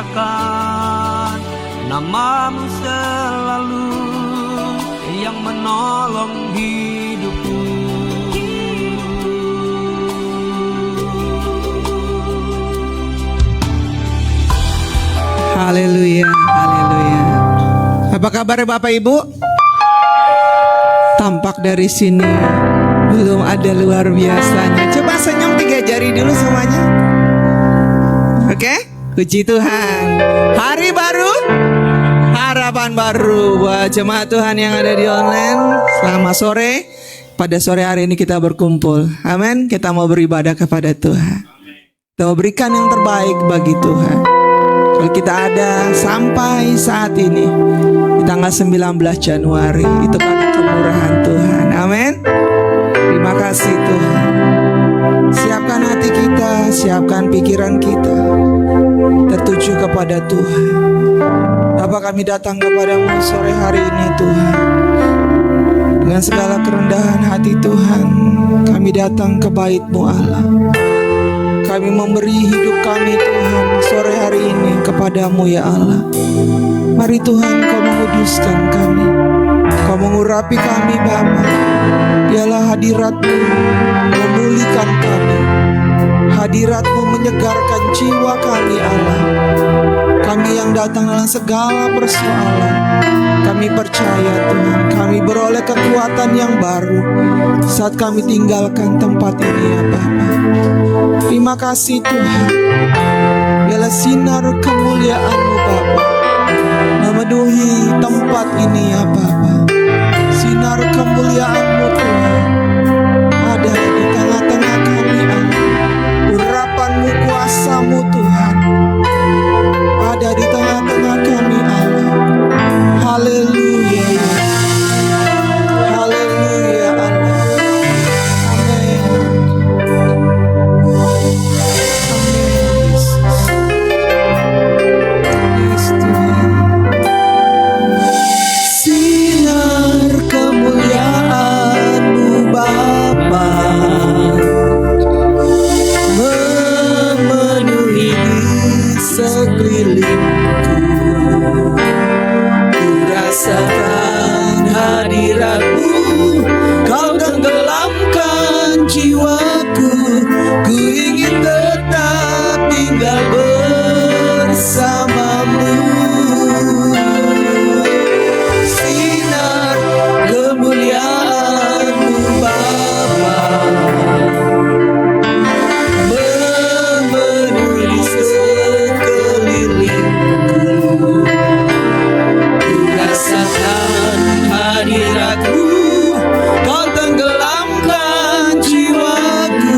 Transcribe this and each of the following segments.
muliakan namamu selalu yang menolong hidupku. Haleluya, haleluya. Apa kabar Bapak Ibu? Tampak dari sini belum ada luar biasanya. Coba senyum 3 jari dulu semuanya. Oke? Puji Tuhan. Hari baru, harapan baru buat jemaat Tuhan yang ada di online. Selamat sore. Pada sore hari ini kita berkumpul. Amin. Kita mau beribadah kepada Tuhan. Kita mau berikan yang terbaik bagi Tuhan. Kalau kita ada sampai saat ini di tanggal 19 Januari, itu karena kemurahan Tuhan. Amin. Terima kasih Tuhan. Siapkan hati kita, siapkan pikiran kita tertuju kepada Tuhan. Bapa, kami datang kepadamu sore hari ini Tuhan. Dengan segala kerendahan hati Tuhan, kami datang ke bait-Mu Allah. Kami memberi hidup kami Tuhan sore hari ini kepadamu ya Allah. Mari Tuhan Kau menguduskan kami, Kau mengurapi kami Bapa. Dialah hadirat-Mu memulihkan kami, hadirat-Mu menyegarkan jiwa kami Allah. Kami yang datang dalam segala persoalan, kami percaya Tuhan, kami beroleh kekuatan yang baru saat kami tinggalkan tempat ini ya Bapa. Terima kasih Tuhan. Biarlah sinar kemuliaan-Mu Bapa memenuhi tempat ini ya Bapa. Sinar kemuliaan-Mu Tuhan ada di tengah-tengah kami Allah. Urapan-Mu, kuasa-Mu Tuhan ada di tengah-tengah kami Allah. Haleluya. Haleluya Allah. Amin. Sinar kemuliaan-Mu Bapa memenuhi sekelilingku. Ku rasakan hadirat-Mu, Kau tenggelamkan jiwaku. Ku ingin tetap tinggal bersama-Mu. Sinar kemuliaan-Mu Bapa memenuhi sekelilingku. Ku rasakan hadirat-Mu, Kau tenggelamkan jiwaku.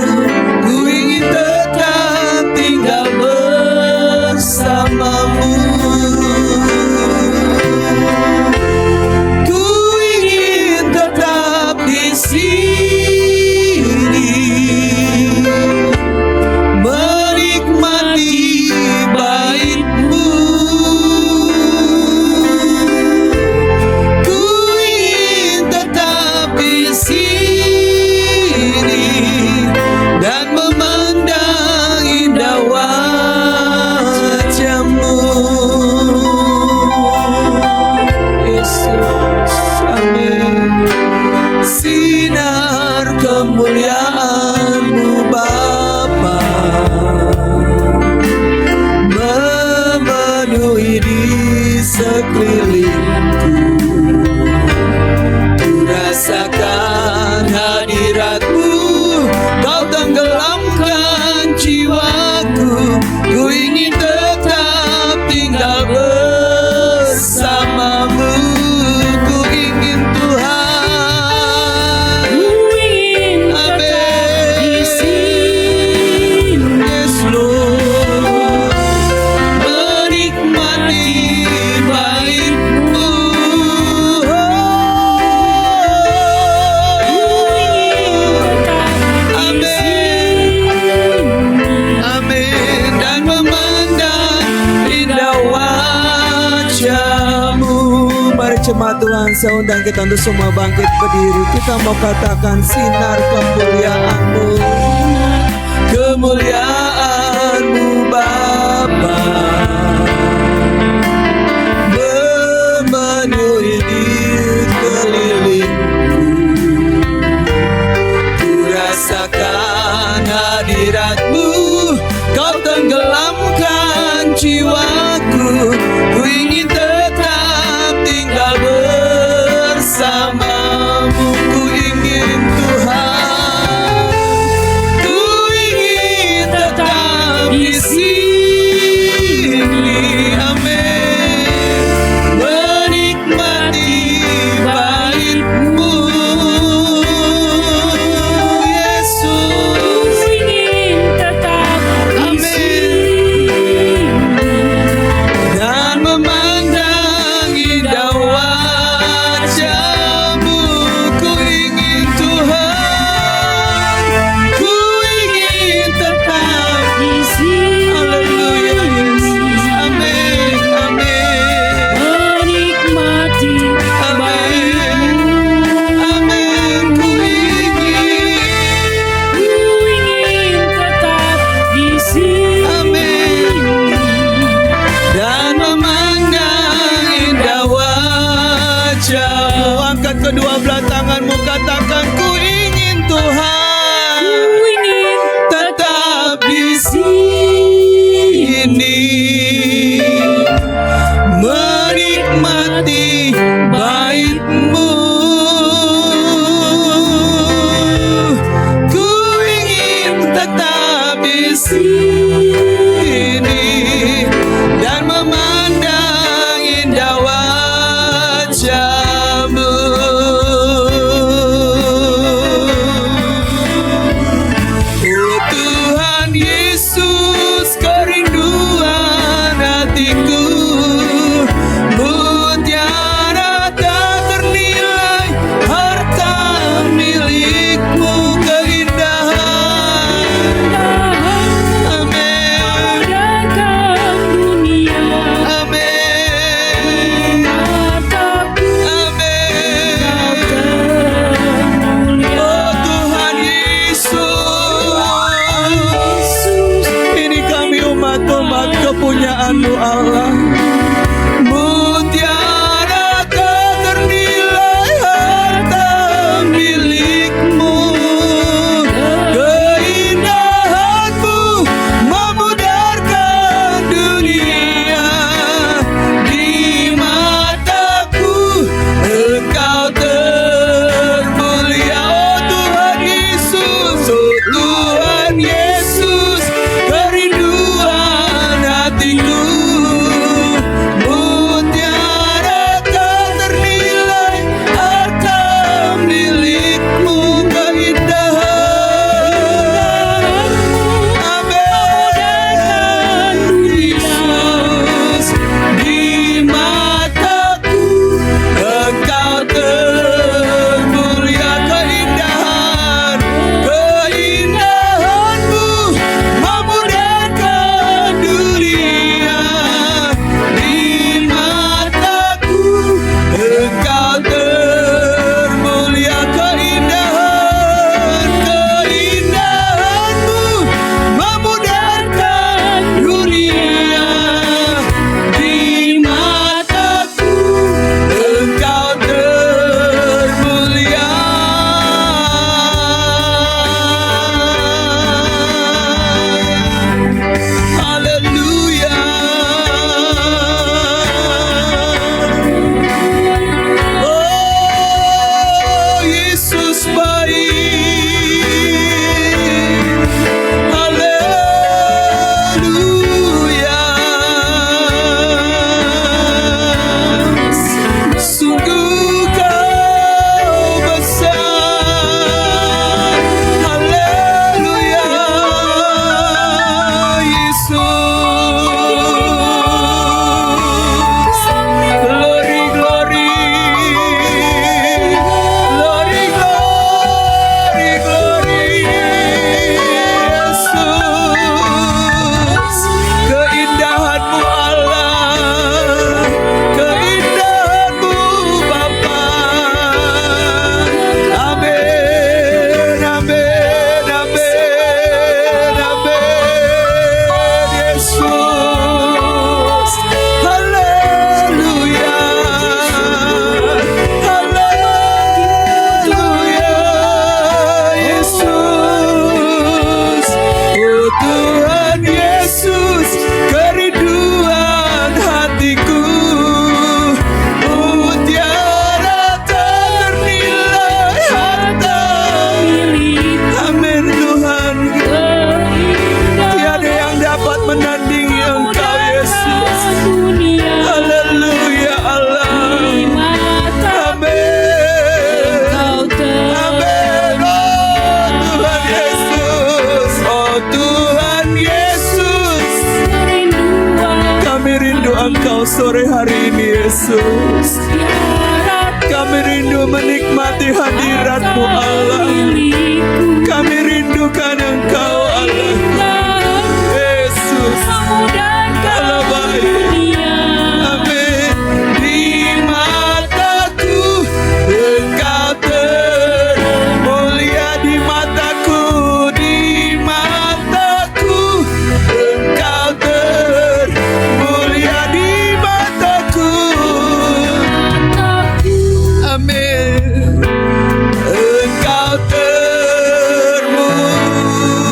Ku ingin tetap tinggal bersama-Mu. Ku ingin tetap di sini menikmati bait-Mu. Ku ingin tetap di sini dan memandang indah wajah-Mu. Yesus, amin. Sinar kemuliaan-Mu Bapa memenuhi di sekelilingku. Ku rasakan hadirat-Mu, Kau tenggelamkan jiwaku. Ku ingin tetap tinggal bersama-Mu. Ku ingin Tuhan, amin. Yes Lord, menikmati bait-Mu. Amin, amin. Dan memandang indah wajah-Mu. Mari jemaat Tuhan, saya undang kita untuk semua bangkit berdiri. Kita mau katakan sinar kemuliaan-Mu, kemuliaan-Mu Bapa rasakan hadirat-Mu, Kau tenggelamkan jiwaku. Ku ingin tetap tinggal bersama-Mu. Ku ingin Tuhan, ku ingin tetap di sini. Amin. Menikmati bait-Mu, Yesus. Yesus. Kami rindu menikmati hadirat-Mu Allah. Kami rindukan Engkau Allah. Yesus, Allah baik. Amin. Di mataku Engkau termulia, di mataku, di mataku Engkau termulia, di mataku. Amin. Engkau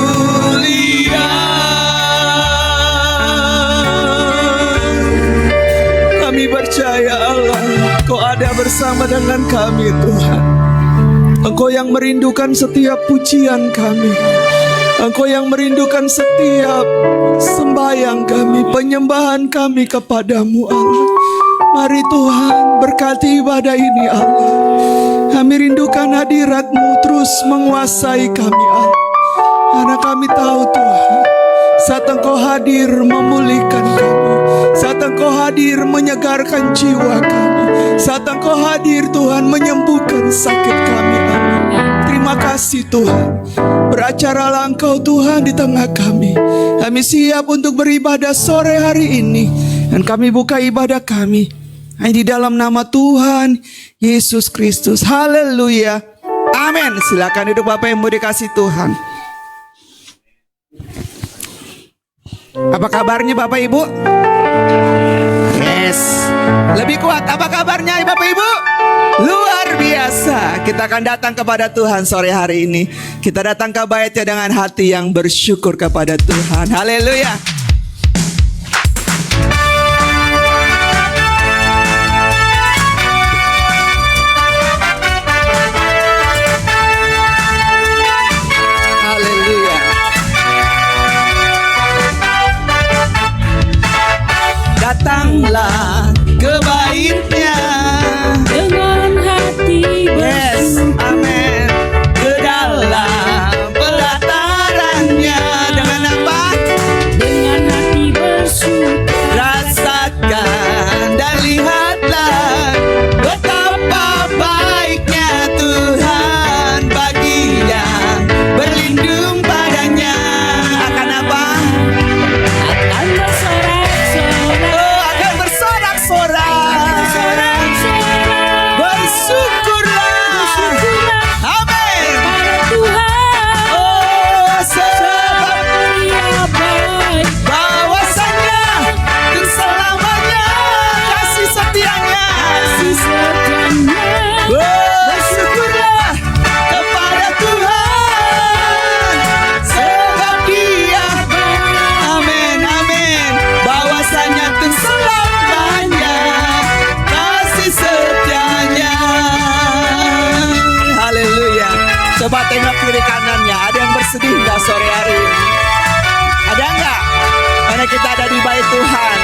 termulia. Kami percaya Allah, Kau ada bersama dengan kami Tuhan. Engkau yang merindukan setiap pujian kami. Engkau yang merindukan setiap sembahyang kami, penyembahan kami kepadamu Allah. Mari Tuhan berkati ibadah ini Allah. Kami rindukan hadirat-Mu terus menguasai kami Allah. Karena kami tahu Tuhan, saat Engkau hadir memulihkan kami, saat Engkau hadir menyegarkan jiwa kami, saat Engkau hadir Tuhan menyembuhkan sakit kami Allah. Terima kasih Tuhan. Beracaralah Engkau Tuhan di tengah kami. Kami siap untuk beribadah sore hari ini. Dan kami buka ibadah kami di dalam nama Tuhan Yesus Kristus. Haleluya. Amin. Silakan duduk Bapak Ibu dikasih Tuhan. Apa kabarnya Bapak Ibu? Yes. Lebih kuat. Apa kabarnya Bapak Ibu? Luar biasa. Kita akan datang kepada Tuhan sore hari ini. Kita datang ke baitnya dengan hati yang bersyukur kepada Tuhan. Haleluya. Haleluya. Datanglah ke baitnya dengan hati bersyukur. amin. Ke dalam pelatarannya dengan apa? Dengan hati bersyukur. Rasakan dan lihatlah betapa baiknya Tuhan bagi yang berlindung padanya. Akan apa? Akan bersorak-sorak. Oh, akan bersorak-sorak. Bersyukurlah. Amin. Pada Tuhan. Oh, sebab Dia baik. bahwasanya dan selamanya kasih setianya. Kasih setianya. Bersyukurlah kepada Tuhan sebab Dia amin, amin. Bahwasanya dan selamanya kasih setianya. Haleluya. Coba tengok kiri kanannya. Ada yang bersedih nggak sore hari ini? Ada nggak? Karena kita ada di bait Tuhan,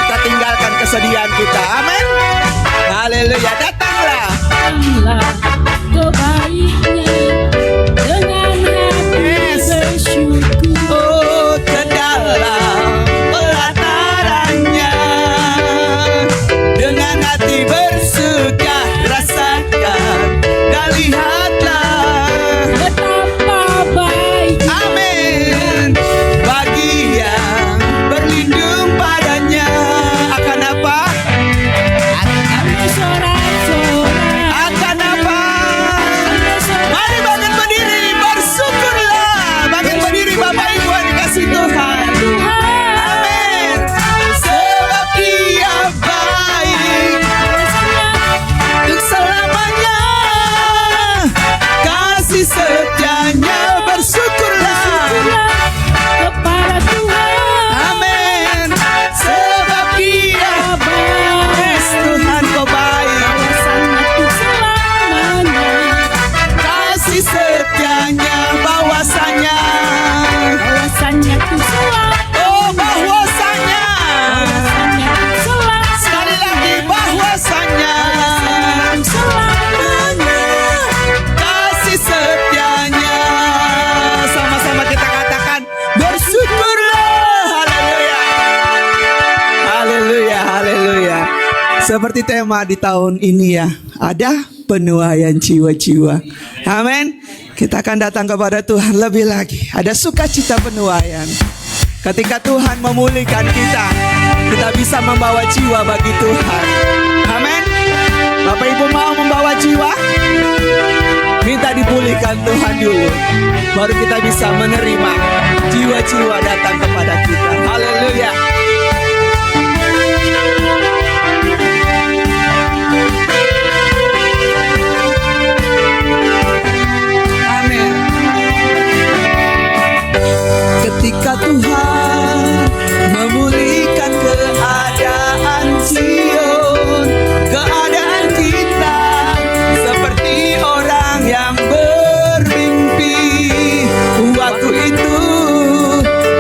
kita tinggalkan kesedihan kita. Amin. Haleluya. Datanglah. Datanglah ke baitnya dengan hati Yes. bersyukur. Oh, ke dalam pelatarannya dengan hati bersuka. Rasakan dan lihatlah Betapa baik. amin bagi yang berlindung padanya. Akan apa? Akan bersorak-sorak. Akan apa? Akan bersorak. Mari Seperti tema di tahun ini ya, ada penuaian jiwa-jiwa. Amin. Kita akan datang kepada Tuhan lebih lagi. Ada sukacita penuaian. Ketika Tuhan memulihkan kita, kita bisa membawa jiwa bagi Tuhan. Amin. Bapak Ibu mau membawa jiwa? Minta dipulihkan Tuhan dulu, baru kita bisa menerima jiwa-jiwa datang kepada kita. Haleluya. Amin. Ketika Tuhan memulihkan keadaan Sion, keadaan kita seperti orang yang bermimpi. Waktu itu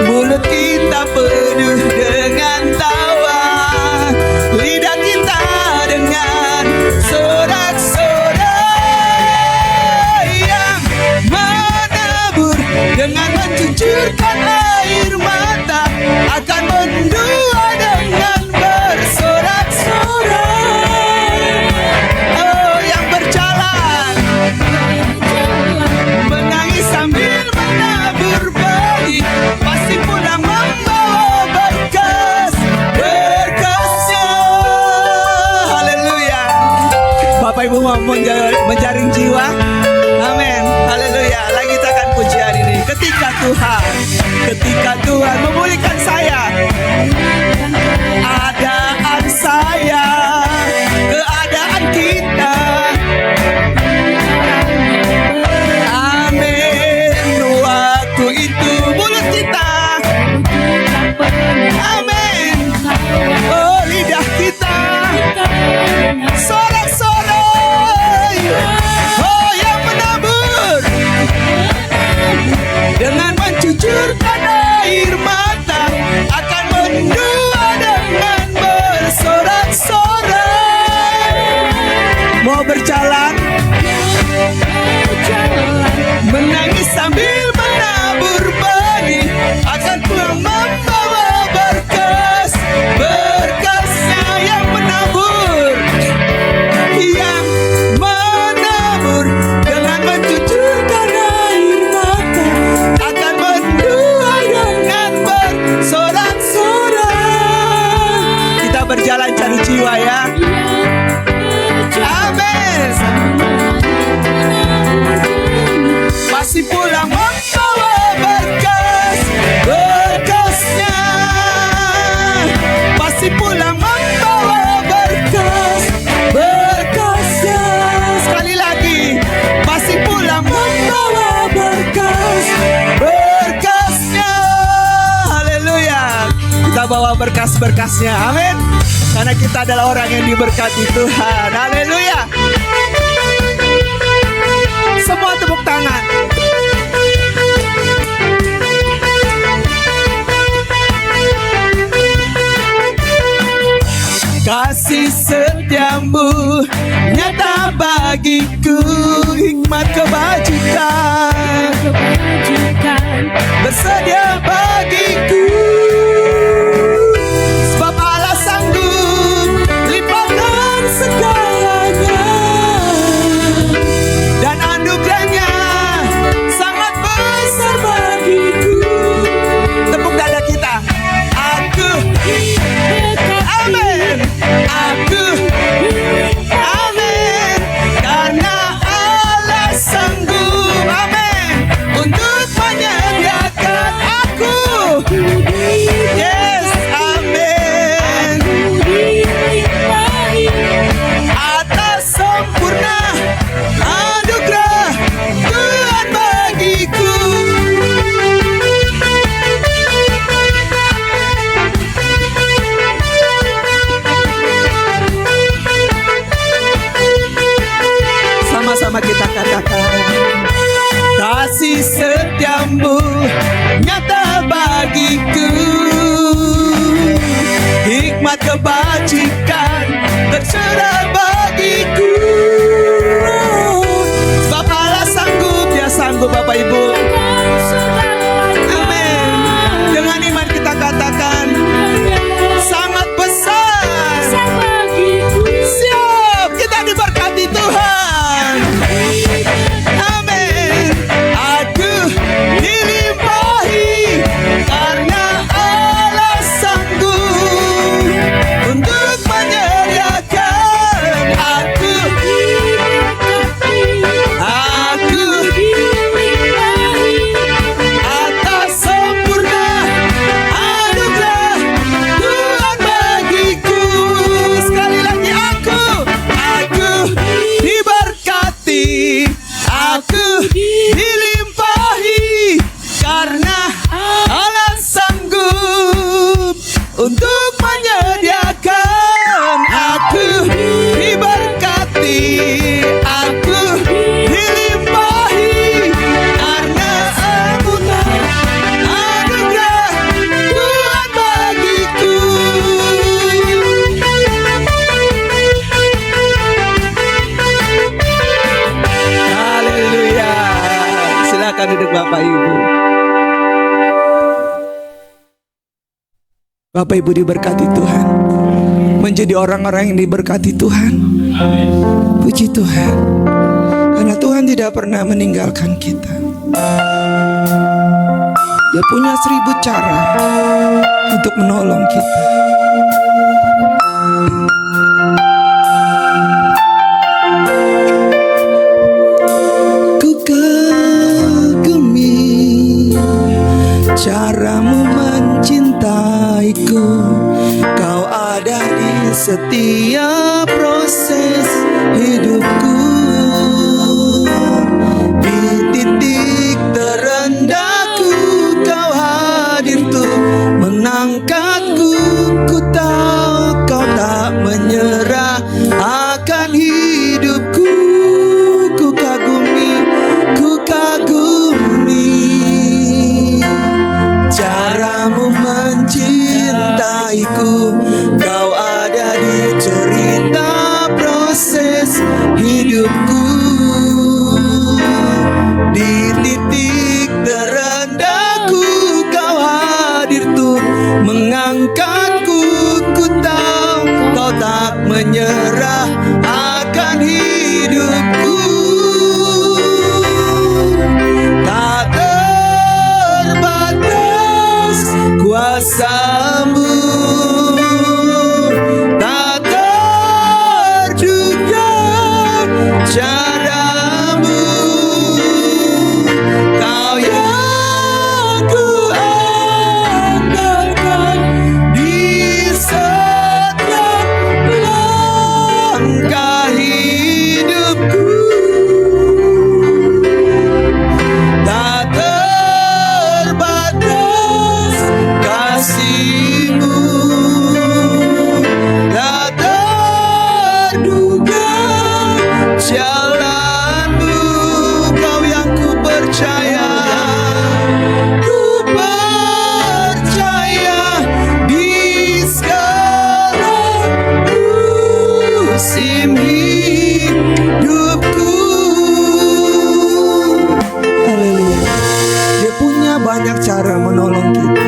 mulut kita penuh dengan tawa, lidah kita dengan sorak-sorai yang menabur dengan mencucurkan air mata, akan mendua dengan bersorak-sorai. Oh, yang berjalan menangis sambil menabur bayi, pasti pulang membawa berkasnya. Haleluya. Bapak Ibu mau menjaring jiwa? Amin. Haleluya. Lagi kita akan pujian ini. Ketika Tuhan memulihkan saya, keadaan saya, keadaan kita. Amin. Waktu itu mulut kita, amin. Oh, lidah kita sorak-sorai. Oh, yang menabur dengan mencucurkan air mata, akan mendua dengan bersorak-sorai. Mau berjalan, menangis sambil menabur benih, akan pulang membawa berkasnya. Yang menabur dengan mencucurkan air mata, akan mendua dengan bersorak-sorai. Kita berjalan cari jiwa ya. Amin. Pasti pulang membawa berkasnya. Pasti pulang membawa berkasnya. Sekali lagi, pasti pulang membawa berkasnya. Haleluya. Kita bawa berkasnya. Amin. Karena kita adalah orang yang diberkati Tuhan. Haleluya. Semua tepuk tangan. Kasih setiamu nyata bagiku, hikmat kebajikan bersedia bagiku. Sebab Allah sanggup limpahkan segalanya, dan anugerahnya sangat besar bagiku. Tepuk dada kita. Amin. Amin. Karena Allah sanggup, amin, untuk menyediakan aku. Yes, amin. Atas sempurna anugerah Tuhan bagiku. Sama-sama kita katakan, kasih setiamu nyata bagiku, hikmat kebajikan tercurah bagiku. Sebab Allah sanggup, dia sanggup Bapak Ibu. Amin. Dengan iman kita katakan, sangat besar Bapak Ibu diberkati Tuhan, menjadi orang-orang yang diberkati Tuhan. Puji Tuhan, karena Tuhan tidak pernah meninggalkan kita. Dia punya 1000 cara untuk menolong kita. Ku kagumi caramu mencintaiku. Kau ada di setiap proses hidupku. Di titik terendahku kau hadir tuh mengangkatku. Ku tahu kau tak menyerah akan hidupku. Ku kagumi caramu mencintaiku. Kau ada di cerita proses hidupku. Di titik terendahku kau hadir tuh mengangkatku. Ku tahu kau tak menyerah akan hidupku. Tak terbatas kuasamu, tak terduga caramu. Kau yang ku andalkan di setiap langkah hidupku. Tak terbatas kasih-Mu, tak terduga jalan-Mu. Kau yang ku percaya di segala musim hidupku. Haleluya. Dia punya banyak cara menolong kita.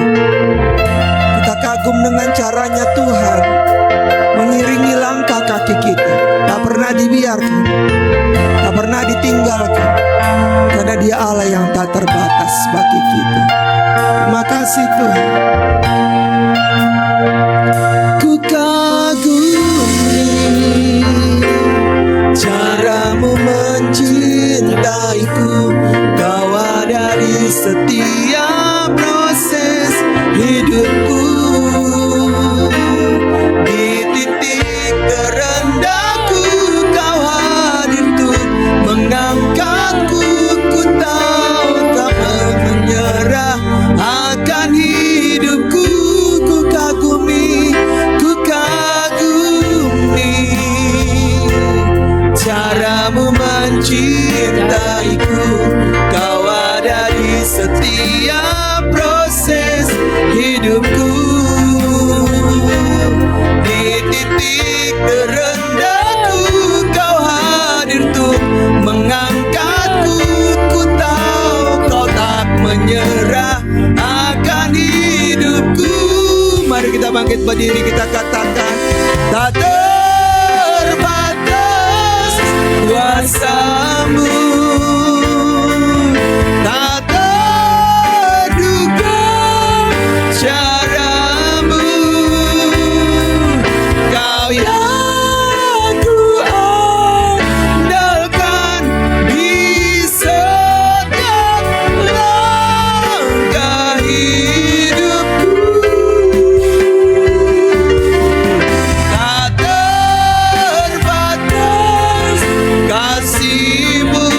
Kita kagum dengan caranya Tuhan mengiringi langkah kaki kita. Tak pernah dibiarkan, tak pernah ditinggalkan, karena Dia Allah yang tak terbatas bagi kita. Terima kasih Tuhan. Ku kagumi caramu mencintaiku. Kau ada di setiap proses hidupku. Di titik terendahku kau hadir tuh mengangkatku. Ku tahu tak menyerah akan hidupku. Ku kagumi caramu mencintaiku. Kau ada di setiap proses hidupku. Di titik terendahku kau hadir tuh mengangkatku. Ku tahu kau tak menyerah akan hidupku. Mari kita bangkit berdiri, kita katakan, tak terbatas kuasa-Mu, tak terduga cara-Mu. Kau yang ku andalkan di setiap langkah hidupku. Tak terbatas kasih-Mu,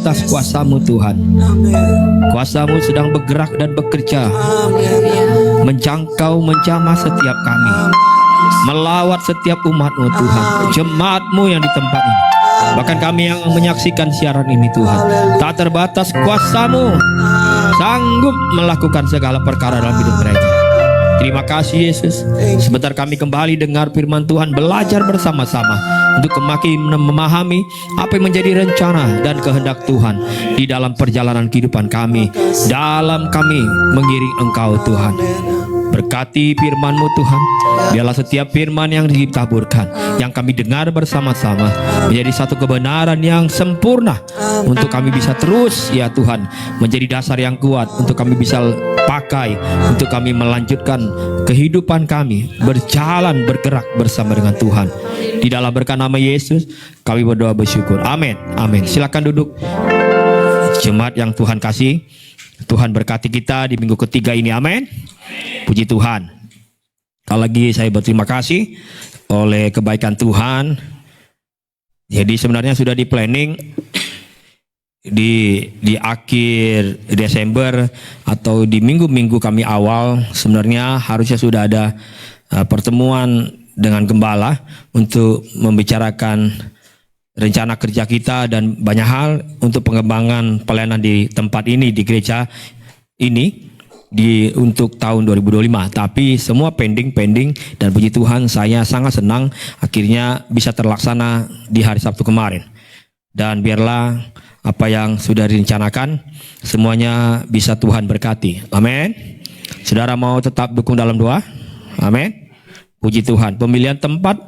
terbatas kuasa-Mu Tuhan. Kuasa-Mu sedang bergerak dan bekerja, menjangkau, menjamah setiap kami, melawat setiap umat-Mu Tuhan, jemaat-Mu yang di tempat ini, bahkan kami yang menyaksikan siaran ini Tuhan. Tak terbatas kuasa-Mu sanggup melakukan segala perkara dalam hidup mereka. Terima kasih Yesus. Sebentar kami kembali dengar firman Tuhan, belajar bersama-sama untuk makin memahami apa yang menjadi rencana dan kehendak Tuhan di dalam perjalanan kehidupan kami, dalam kami mengiring Engkau Tuhan. Berkati firman-Mu Tuhan. Biarlah setiap firman yang ditaburkan, yang kami dengar bersama-sama, menjadi satu kebenaran yang sempurna untuk kami bisa terus ya Tuhan menjadi dasar yang kuat untuk kami bisa pakai, untuk kami melanjutkan kehidupan kami, berjalan bergerak bersama dengan Tuhan. Di dalam berkat nama Yesus kami berdoa bersyukur. Amin. Amin. Silakan duduk. Jemaat yang Tuhan kasih, Tuhan berkati kita di minggu ketiga ini. Amin. Puji Tuhan. Sekali lagi saya berterima kasih oleh kebaikan Tuhan. Jadi sebenarnya sudah di planning di akhir Desember atau di minggu-minggu kami awal, sebenarnya harusnya sudah ada pertemuan dengan gembala untuk membicarakan rencana kerja kita dan banyak hal untuk pengembangan pelayanan di tempat ini, di gereja ini untuk tahun 2025. Tapi semua pending dan puji Tuhan saya sangat senang akhirnya bisa terlaksana di hari Sabtu kemarin. Dan biarlah apa yang sudah direncanakan semuanya bisa Tuhan berkati. Amin. Saudara mau tetap dukung dalam doa? Amin. Puji Tuhan. Pemilihan tempat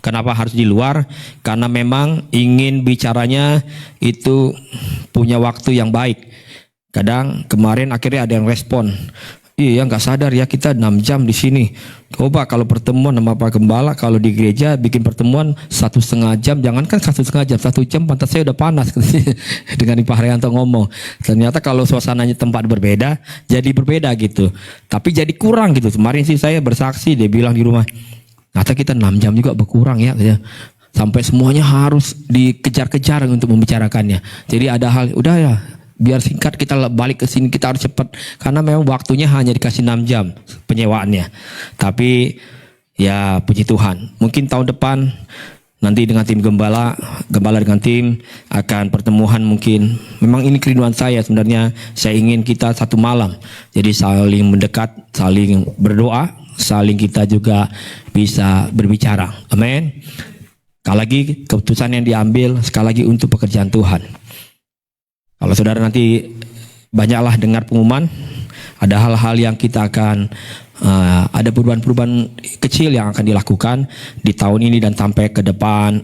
kenapa harus di luar? Karena memang ingin bicaranya itu punya waktu yang baik. Kadang kemarin akhirnya ada yang respon, iya nggak sadar ya kita 6 jam di sini. Coba kalau pertemuan sama Pak Gembala, kalau di gereja bikin pertemuan 1,5 jam, jangankan 1,5 jam, 1 jam pantat saya udah panas dengan Pak Haryanto ngomong. Ternyata kalau suasananya tempat berbeda, jadi berbeda gitu. Tapi jadi kurang gitu. Kemarin sih saya bersaksi, dia bilang di rumah, ternyata kita 6 jam juga berkurang ya. Sampai semuanya harus dikejar-kejar untuk membicarakannya. Jadi ada hal, udah ya, biar singkat kita balik ke sini, kita harus cepat karena memang waktunya hanya dikasih 6 jam penyewaannya. Tapi ya puji Tuhan, mungkin tahun depan nanti dengan tim gembala dengan tim akan pertemuan mungkin. Memang ini kerinduan saya sebenarnya, saya ingin kita satu malam jadi saling mendekat, saling berdoa, saling kita juga bisa berbicara. Amin. Sekali lagi keputusan yang diambil sekali lagi untuk pekerjaan Tuhan. Kalau saudara nanti banyaklah dengar pengumuman, ada hal-hal yang kita akan ada perubahan-perubahan kecil yang akan dilakukan di tahun ini dan sampai ke depan.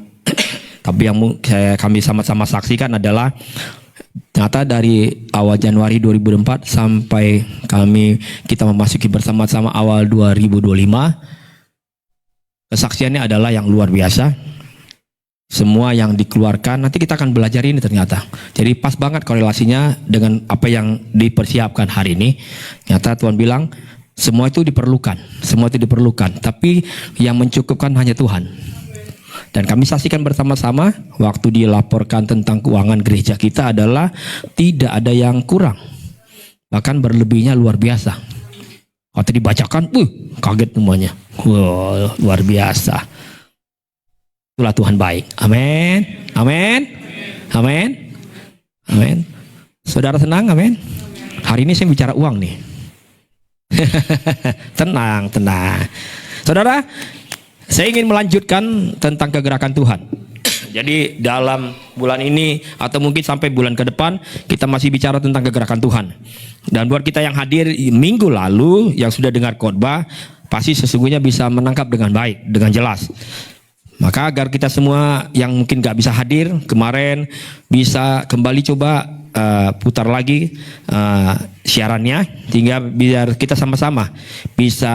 Tapi yang kami sama-sama saksikan adalah ternyata dari awal Januari 2024 sampai kita memasuki bersama-sama awal 2025, kesaksiannya adalah yang luar biasa. Semua yang dikeluarkan, nanti kita akan belajar ini ternyata. Jadi pas banget korelasinya dengan apa yang dipersiapkan hari ini. Ternyata Tuhan bilang, semua itu diperlukan. Tapi yang mencukupkan hanya Tuhan. Dan kami saksikan bersama-sama, waktu dilaporkan tentang keuangan gereja kita adalah tidak ada yang kurang. Bahkan berlebihnya luar biasa. Waktu dibacakan, kaget semuanya. Wow, luar biasa. Itulah Tuhan baik. Amin. Amin. Amin. Amin. Saudara senang? Amin. Hari ini saya bicara uang nih. Tenang. Saudara, saya ingin melanjutkan tentang kegerakan Tuhan. Jadi dalam bulan ini atau mungkin sampai bulan ke depan kita masih bicara tentang kegerakan Tuhan. Dan buat kita yang hadir minggu lalu yang sudah dengar khotbah, pasti sesungguhnya bisa menangkap dengan baik, dengan jelas. Maka agar kita semua yang mungkin gak bisa hadir kemarin bisa kembali coba putar lagi siarannya, sehingga biar kita sama-sama bisa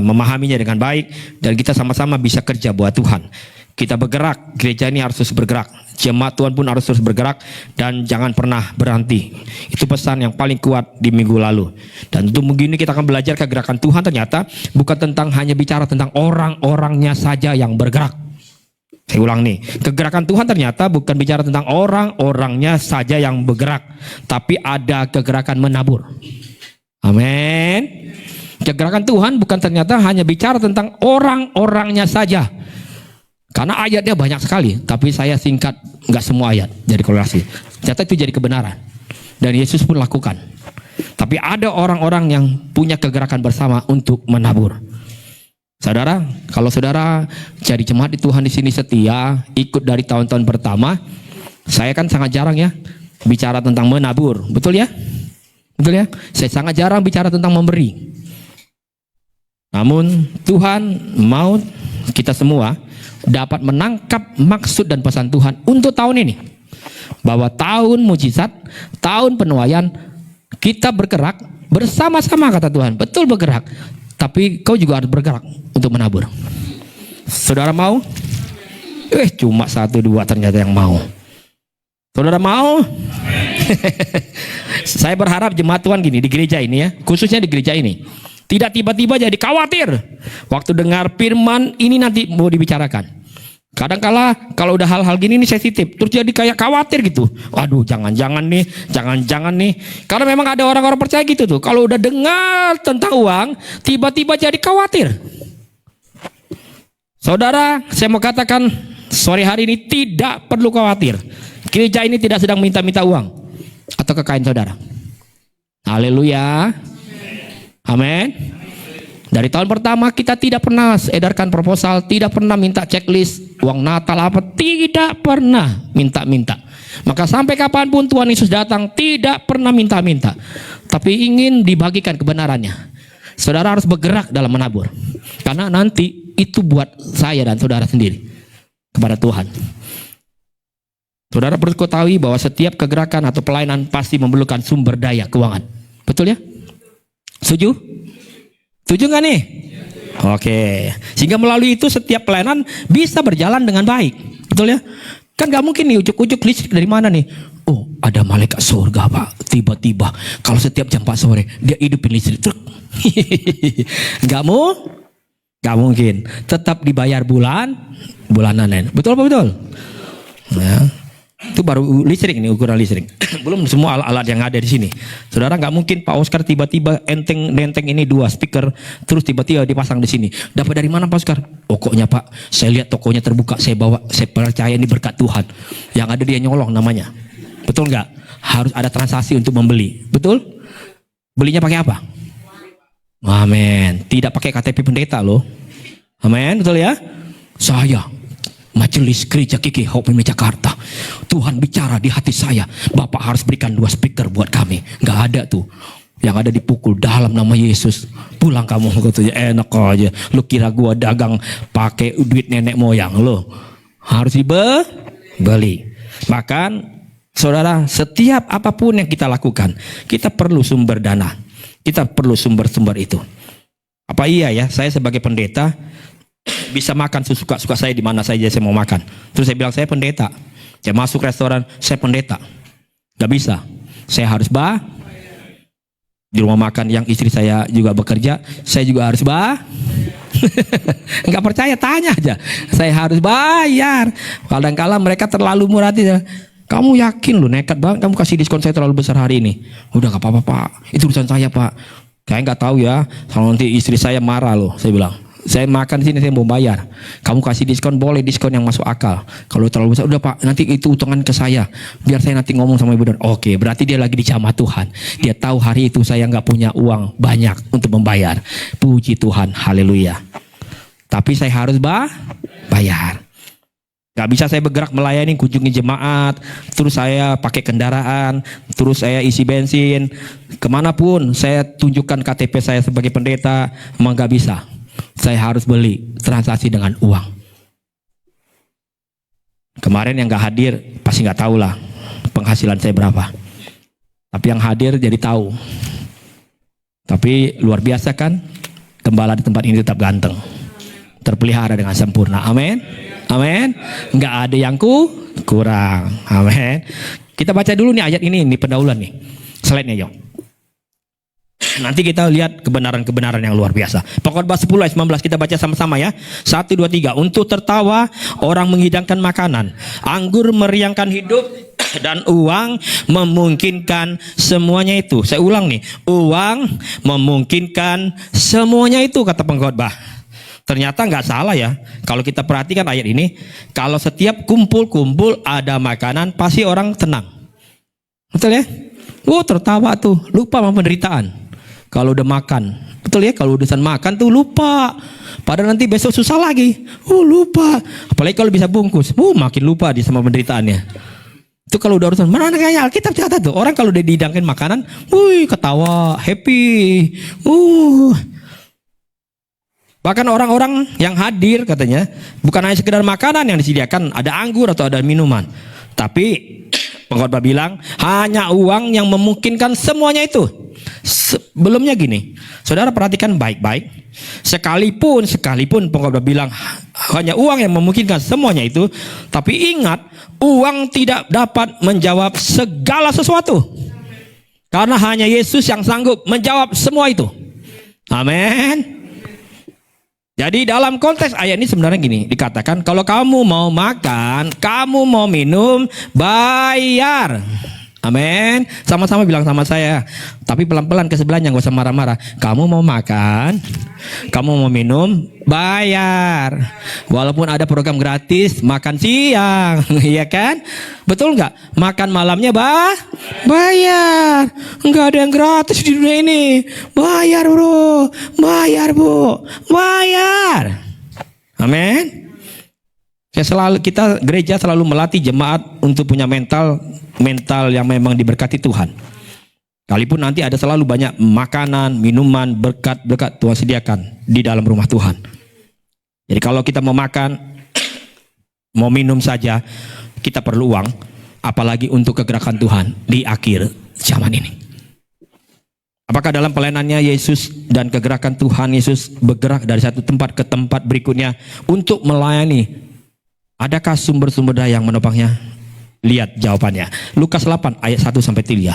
memahaminya dengan baik dan kita sama-sama bisa kerja buat Tuhan. Kita bergerak, gereja ini harus terus bergerak, jemaat Tuhan pun harus terus bergerak dan jangan pernah berhenti. Itu pesan yang paling kuat di minggu lalu. Dan untuk minggu ini kita akan belajar kegerakan Tuhan ternyata bukan tentang hanya bicara tentang orang-orangnya saja yang bergerak. Saya ulang nih, kegerakan Tuhan ternyata bukan bicara tentang orang-orangnya saja yang bergerak, tapi ada kegerakan menabur. Amin. Kegerakan Tuhan bukan ternyata hanya bicara tentang orang-orangnya saja. Karena ayatnya banyak sekali, tapi saya singkat nggak semua ayat dari Kolose. Ternyata itu jadi kebenaran. Dan Yesus pun lakukan. Tapi ada orang-orang yang punya kegerakan bersama untuk menabur. Saudara, kalau saudara jadi jemaat di Tuhan di sini setia, ikut dari tahun-tahun pertama, saya kan sangat jarang ya bicara tentang menabur, betul ya? Betul ya? Saya sangat jarang bicara tentang memberi. Namun Tuhan mau kita semua dapat menangkap maksud dan pesan Tuhan untuk tahun ini. Bahwa tahun mujizat, tahun penuaian, kita bergerak bersama-sama kata Tuhan. Betul bergerak. Tapi kau juga harus bergerak untuk menabur. Saudara mau? Cuma 1-2 ternyata yang mau. Saudara mau? Saya berharap jemaat Tuhan gini di gereja ini ya, khususnya di gereja ini, tidak tiba-tiba jadi khawatir waktu dengar firman ini nanti mau dibicarakan. Kadang-kala kalau udah hal-hal gini nih sensitif, terus jadi kayak khawatir gitu. Waduh, jangan-jangan nih. Karena memang ada orang-orang percaya gitu tuh. Kalau udah dengar tentang uang, tiba-tiba jadi khawatir. Saudara, saya mau katakan sore hari ini tidak perlu khawatir. Gereja ini tidak sedang minta-minta uang atau kekayaan saudara. Haleluya. Amin. Dari tahun pertama kita tidak pernah edarkan proposal, tidak pernah minta checklist, uang Natal apa, tidak pernah minta-minta. Maka sampai kapanpun Tuhan Yesus datang, tidak pernah minta-minta. Tapi ingin dibagikan kebenarannya. Saudara harus bergerak dalam menabur. Karena nanti itu buat saya dan saudara sendiri. Kepada Tuhan. Saudara perlu ketahui bahwa setiap kegerakan atau pelayanan pasti memerlukan sumber daya keuangan. Betul ya? Setuju? Setuju nggak nih? Oke. Sehingga melalui itu setiap pelayanan bisa berjalan dengan baik. Betul ya? Kan nggak mungkin nih ujuk-ujuk listrik dari mana nih? Oh, ada malaikat surga Pak. Tiba-tiba kalau setiap jam 4 sore dia hidupin listrik truk. Nggak mungkin. Tetap dibayar bulanan. Betul apa betul? Ya. Itu baru listrik ini, ukuran listrik. Belum semua alat-alat yang ada di sini. Saudara, nggak mungkin Pak Oscar tiba-tiba nenteng ini 2 speaker terus tiba-tiba dipasang di sini. Dapat dari mana Pak Oscar? Pokoknya Pak, saya lihat tokonya terbuka, saya bawa, saya percaya ini berkat Tuhan. Yang ada dia nyolong namanya. Betul nggak? Harus ada transaksi untuk membeli. Betul? Belinya pakai apa? Amin. Tidak pakai KTP pendeta loh. Amin, betul ya? Saya Majelis Gereja Kiki Hope Jakarta. Tuhan bicara di hati saya, Bapak harus berikan 2 speaker buat kami. Nggak ada tuh. Yang ada dipukul dalam nama Yesus. Pulang kamu katanya, enak aja. Lu kira gua dagang pakai duit nenek moyang lo. Harus dibeli. Bahkan saudara, setiap apapun yang kita lakukan, kita perlu sumber dana. Kita perlu sumber-sumber itu. Apa iya ya, saya sebagai pendeta bisa makan sesuka-suka saya di mana saja saya mau makan. Terus saya bilang saya pendeta. Saya masuk restoran, saya pendeta. Gak bisa. Saya harus di rumah makan yang istri saya juga bekerja, saya juga harus nggak percaya tanya aja. Saya harus bayar. Kadang-kala mereka terlalu murah. Kamu yakin lu nekat banget kamu kasih diskon saya terlalu besar hari ini? Udah gak apa-apa Pak, itu urusan saya Pak. Kayak nggak tahu ya, kalau nanti istri saya marah loh. Saya bilang, saya makan di sini saya mau bayar. Kamu kasih diskon boleh, diskon yang masuk akal. Kalau terlalu besar, udah Pak, nanti itu hitungan ke saya. Biar saya nanti ngomong sama ibu dan oke, berarti dia lagi dijamah Tuhan. Dia tahu hari itu saya nggak punya uang banyak untuk membayar. Puji Tuhan, haleluya. Tapi saya harus bayar. Gak bisa saya bergerak melayani, kunjungi jemaat, terus saya pakai kendaraan, terus saya isi bensin, kemanapun saya tunjukkan KTP saya sebagai pendeta, emang gak bisa. Saya harus beli transaksi dengan uang. Kemarin yang gak hadir pasti gak tahu lah penghasilan saya berapa. Tapi yang hadir jadi tahu. Tapi luar biasa kan, gembala di tempat ini tetap ganteng, terpelihara dengan sempurna. Amin. Amin. Nggak ada yang kurang. Amin. Kita baca dulu nih ayat ini pendahuluan nih. Slide-nya yuk. Nanti kita lihat kebenaran-kebenaran yang luar biasa. Pengkhotbah 10 ayat 19 kita baca sama-sama ya. 1, 2, 3. Untuk tertawa orang menghidangkan makanan, anggur meriangkan hidup, dan uang memungkinkan semuanya itu. Saya ulang nih, uang memungkinkan semuanya itu, kata pengkhotbah. Ternyata nggak salah ya. Kalau kita perhatikan ayat ini, kalau setiap kumpul-kumpul ada makanan, pasti orang tenang. Betul ya? Tertawa tuh, lupa sama penderitaan. Kalau udah makan, betul ya, kalau urusan makan tuh lupa. Padahal nanti besok susah lagi. Lupa. Apalagi kalau bisa bungkus, makin lupa dia sama penderitaannya. Itu kalau udah urusan, mana kayak Alkitab catat tuh. Orang kalau udah dihidangkan makanan, ketawa, happy. Bahkan orang-orang yang hadir katanya, bukan hanya sekedar makanan yang disediakan, ada anggur atau ada minuman. Tapi pengkhotbah bilang, hanya uang yang memungkinkan semuanya itu. Sebelumnya gini, saudara perhatikan baik-baik. Sekalipun pengkhotbah bilang hanya uang yang memungkinkan semuanya itu, tapi ingat, uang tidak dapat menjawab segala sesuatu. Karena hanya Yesus yang sanggup menjawab semua itu. Amin. Jadi dalam konteks ayat ini sebenarnya gini, dikatakan kalau kamu mau makan, kamu mau minum, bayar. Amin. Sama-sama bilang sama saya. Tapi pelan-pelan ke sebelahnya, gak usah marah-marah. Kamu mau makan, kamu mau minum, bayar. Walaupun ada program gratis, makan siang, iya kan? Betul nggak? Makan malamnya bayar. Nggak ada yang gratis di dunia ini. Bayar bro, bayar bu, bayar. Amin. Kita gereja selalu melatih jemaat untuk punya mental yang memang diberkati Tuhan. Kalaupun nanti ada selalu banyak makanan, minuman, berkat Tuhan sediakan di dalam rumah Tuhan. Jadi kalau kita mau makan, mau minum saja, kita perlu uang, apalagi untuk kegerakan Tuhan di akhir zaman ini. Apakah dalam pelayanannya Yesus dan kegerakan Tuhan Yesus bergerak dari satu tempat ke tempat berikutnya untuk melayani? Adakah sumber-sumber daya yang menopangnya? Lihat jawabannya. Lukas 8 ayat 1 sampai 3.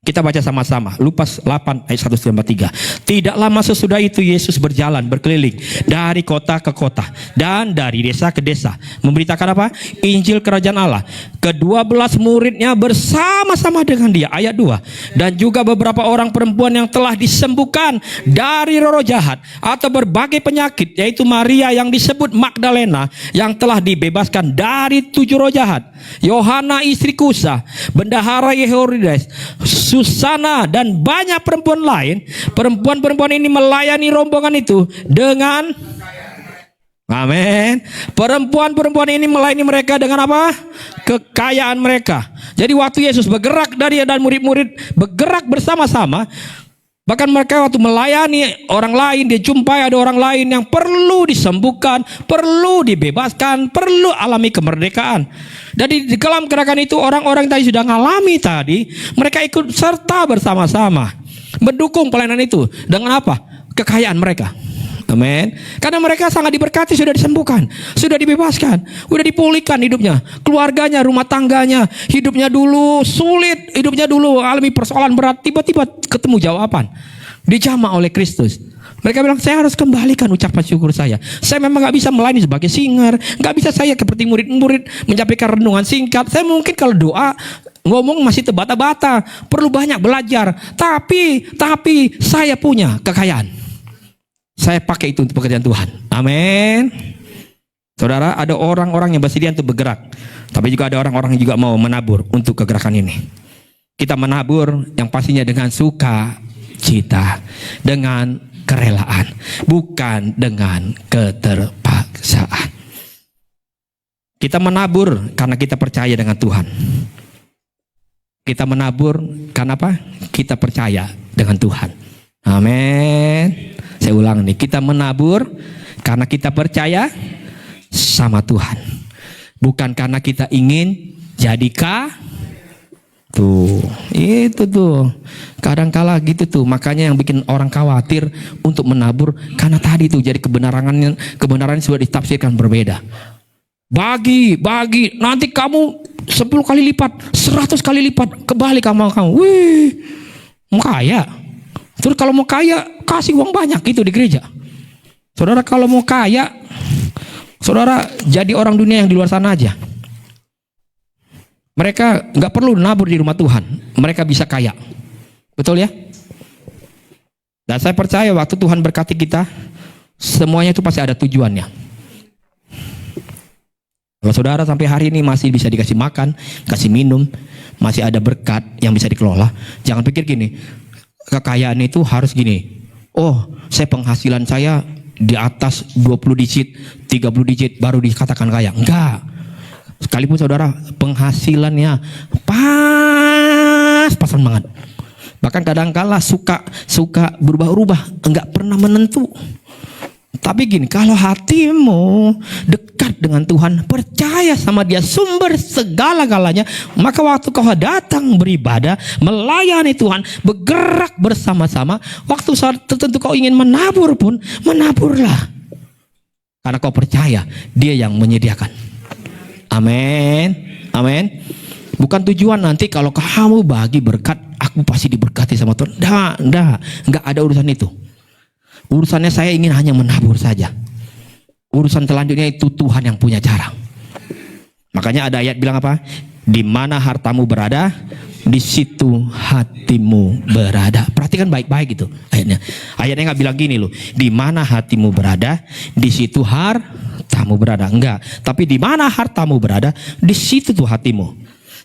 Kita baca sama-sama. Lukas 8 ayat 1 sampai 3. Tidak lama sesudah itu Yesus berjalan berkeliling dari kota ke kota dan dari desa ke desa, memberitakan apa? Injil kerajaan Allah. Ke-12 muridnya bersama-sama dengan dia. Ayat 2. Dan juga beberapa orang perempuan yang telah disembuhkan dari roh jahat atau berbagai penyakit, yaitu Maria yang disebut Magdalena yang telah dibebaskan dari 7 roh jahat, Yohana istri Kusa, bendahara Yehoiades, Susana, dan banyak perempuan lain. Perempuan-perempuan ini melayani rombongan itu dengan amin. Perempuan-perempuan ini melayani mereka dengan apa? Kekayaan mereka. Jadi waktu Yesus bergerak dari dan murid-murid bergerak bersama-sama, bahkan mereka waktu melayani orang lain, dia jumpai ada orang lain yang perlu disembuhkan, perlu dibebaskan, perlu alami kemerdekaan. Jadi di dalam gerakan itu orang-orang tadi sudah ngalami tadi, mereka ikut serta bersama-sama mendukung pelayanan itu dengan apa? Kekayaan mereka. Amin. Karena mereka sangat diberkati, sudah disembuhkan, sudah dibebaskan, sudah dipulihkan hidupnya, keluarganya, rumah tangganya. Hidupnya dulu sulit, hidupnya dulu alami persoalan berat, tiba-tiba ketemu jawaban, dijamah oleh Kristus. Mereka bilang, saya harus kembalikan ucapan syukur saya. Saya memang gak bisa melayani sebagai singer, gak bisa saya seperti murid-murid menyampaikan renungan singkat. Saya mungkin kalau doa ngomong masih terbata-bata, perlu banyak belajar. Tapi saya punya kekayaan. Saya pakai itu untuk pekerjaan Tuhan. Amin. Saudara, ada orang-orang yang bersedia untuk bergerak, tapi juga ada orang-orang yang juga mau menabur untuk kegerakan ini. Kita menabur yang pastinya dengan sukacita, dengan kerelaan, bukan dengan keterpaksaan. Kita menabur karena kita percaya dengan Tuhan. Kita menabur karena apa? Kita percaya dengan Tuhan. Amin. Saya ulang nih, kita menabur karena kita percaya sama Tuhan, bukan karena kita ingin jadi tuh, itu tuh kadang-kala gitu tuh. Makanya yang bikin orang khawatir untuk menabur karena tadi tuh jadi kebenaran sudah ditafsirkan berbeda. Bagi nanti kamu 10 kali lipat, 100 kali lipat kembali kamu. Wih, kaya. Terus kalau mau kaya, kasih uang banyak itu di gereja. Saudara kalau mau kaya, saudara jadi orang dunia yang di luar sana aja. Mereka nggak perlu nabur di rumah Tuhan, mereka bisa kaya. Betul ya? Dan saya percaya waktu Tuhan berkati kita, semuanya itu pasti ada tujuannya. Kalau saudara sampai hari ini masih bisa dikasih makan, kasih minum, masih ada berkat yang bisa dikelola, jangan pikir gini, kekayaan itu harus gini. Oh, saya penghasilan saya di atas 20 digit, 30 digit baru dikatakan kaya. Enggak. Sekalipun saudara penghasilannya pas-pasan banget. Bahkan kadang-kala suka berubah-ubah, enggak pernah menentu. Tapi gini, kalau hatimu dekat dengan Tuhan, percaya sama Dia sumber segala-galanya, maka waktu kau datang beribadah, melayani Tuhan, bergerak bersama-sama, waktu saat tertentu kau ingin menabur pun, menaburlah. Karena kau percaya Dia yang menyediakan. Amin. Amin. Bukan tujuan nanti kalau kamu bagi berkat, aku pasti diberkati sama Tuhan. Enggak ada urusan itu. Urusannya saya ingin hanya menabur saja. Urusan selanjutnya itu Tuhan yang punya cara. Makanya ada ayat bilang apa? Di mana hartamu berada, di situ hatimu berada. Perhatikan baik-baik itu ayatnya. Ayatnya nggak bilang gini loh. Di mana hatimu berada, di situ hartamu berada. Enggak. Tapi di mana hartamu berada, di situ tuh hatimu.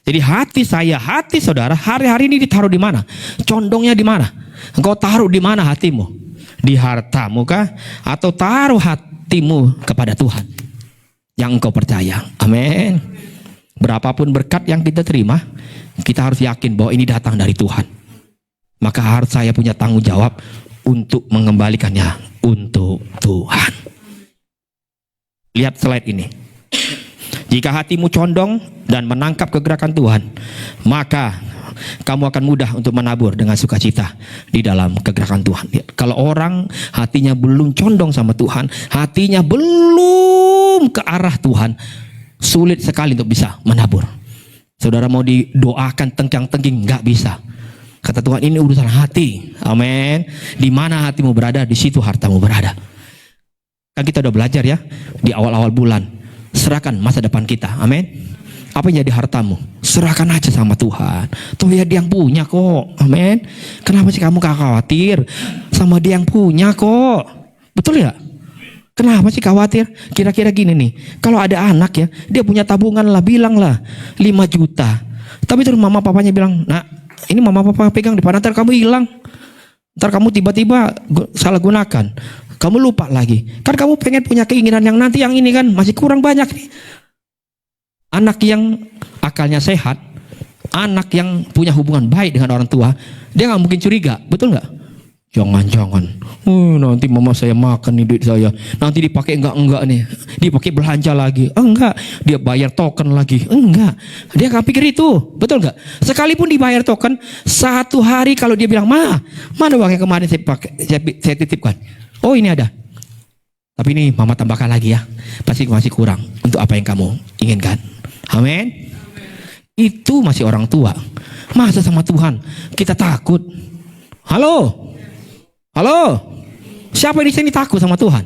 Jadi hati saya, hati saudara, hari-hari ini ditaruh di mana? Condongnya di mana? Engkau taruh di mana hatimu? Di hartamu kah? Atau taruh hatimu kepada Tuhan yang engkau percaya? Amin. Berapapun berkat yang kita terima, kita harus yakin bahwa ini datang dari Tuhan. Maka harus saya punya tanggung jawab untuk mengembalikannya untuk Tuhan. Lihat slide ini. Jika hatimu condong dan menangkap kegerakan Tuhan, maka kamu akan mudah untuk menabur dengan sukacita di dalam kegerakan Tuhan. Kalau orang hatinya belum condong sama Tuhan, hatinya belum ke arah Tuhan, sulit sekali untuk bisa menabur. Saudara mau didoakan tengking-tengking, nggak bisa. Kata Tuhan, ini urusan hati. Amin. Di mana hatimu berada, di situ hartamu berada. Kan kita udah belajar ya di awal-awal bulan. Serahkan masa depan kita. Amin. Apa yang jadi hartamu? Serahkan aja sama Tuhan. Tuh ya Dia yang punya kok. Amin. Kenapa sih kamu gak khawatir? Sama Dia yang punya kok. Betul ya? Kenapa sih khawatir? Kira-kira gini nih. Kalau ada anak ya, dia punya tabungan lah, bilang lah 5 juta. Tapi terus mama papanya bilang, nah ini mama papa pegang di depan, ntar kamu hilang. Ntar kamu tiba-tiba salah gunakan. Kamu lupa lagi. Kan kamu pengen punya keinginan yang nanti yang ini kan masih kurang banyak nih. Anak yang akalnya sehat, anak yang punya hubungan baik dengan orang tua, dia nggak mungkin curiga, betul nggak? Jangan-jangan, nanti mama saya makan nih duit saya, nanti dipakai enggak nih, dipakai belanja lagi, enggak, dia bayar token lagi, enggak, dia nggak pikir itu, betul nggak? Sekalipun dibayar token, satu hari kalau dia bilang, mana uang yang kemarin saya titipkan? Oh ini ada. Tapi ini mama tambahkan lagi ya. Pasti masih kurang untuk apa yang kamu inginkan. Amin. Itu masih orang tua. Masa sama Tuhan kita takut? Halo. Siapa di sini takut sama Tuhan?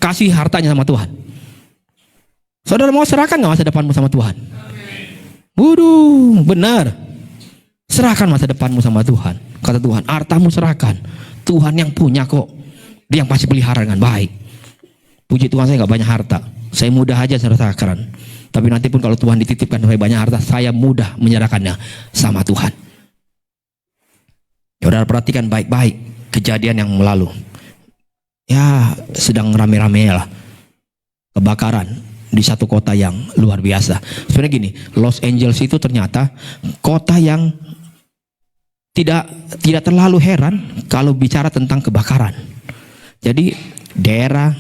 Kasih hartanya sama Tuhan. Saudara mau serahkan nggak masa depanmu sama Tuhan? Waduh, benar. Serahkan masa depanmu sama Tuhan. Kata Tuhan, hartamu serahkan. Tuhan yang punya kok. Dia yang pasti pelihara dengan baik. Puji Tuhan, saya nggak banyak harta. Saya mudah aja serahkan. Tapi nanti pun kalau Tuhan dititipkan sampai banyak harta, saya mudah menyerahkannya sama Tuhan. Saudara perhatikan baik-baik kejadian yang lalu. Ya sedang rame-rame lah. Kebakaran di satu kota yang luar biasa. Sebenarnya gini, Los Angeles itu ternyata kota yang tidak terlalu heran kalau bicara tentang kebakaran. Jadi daerah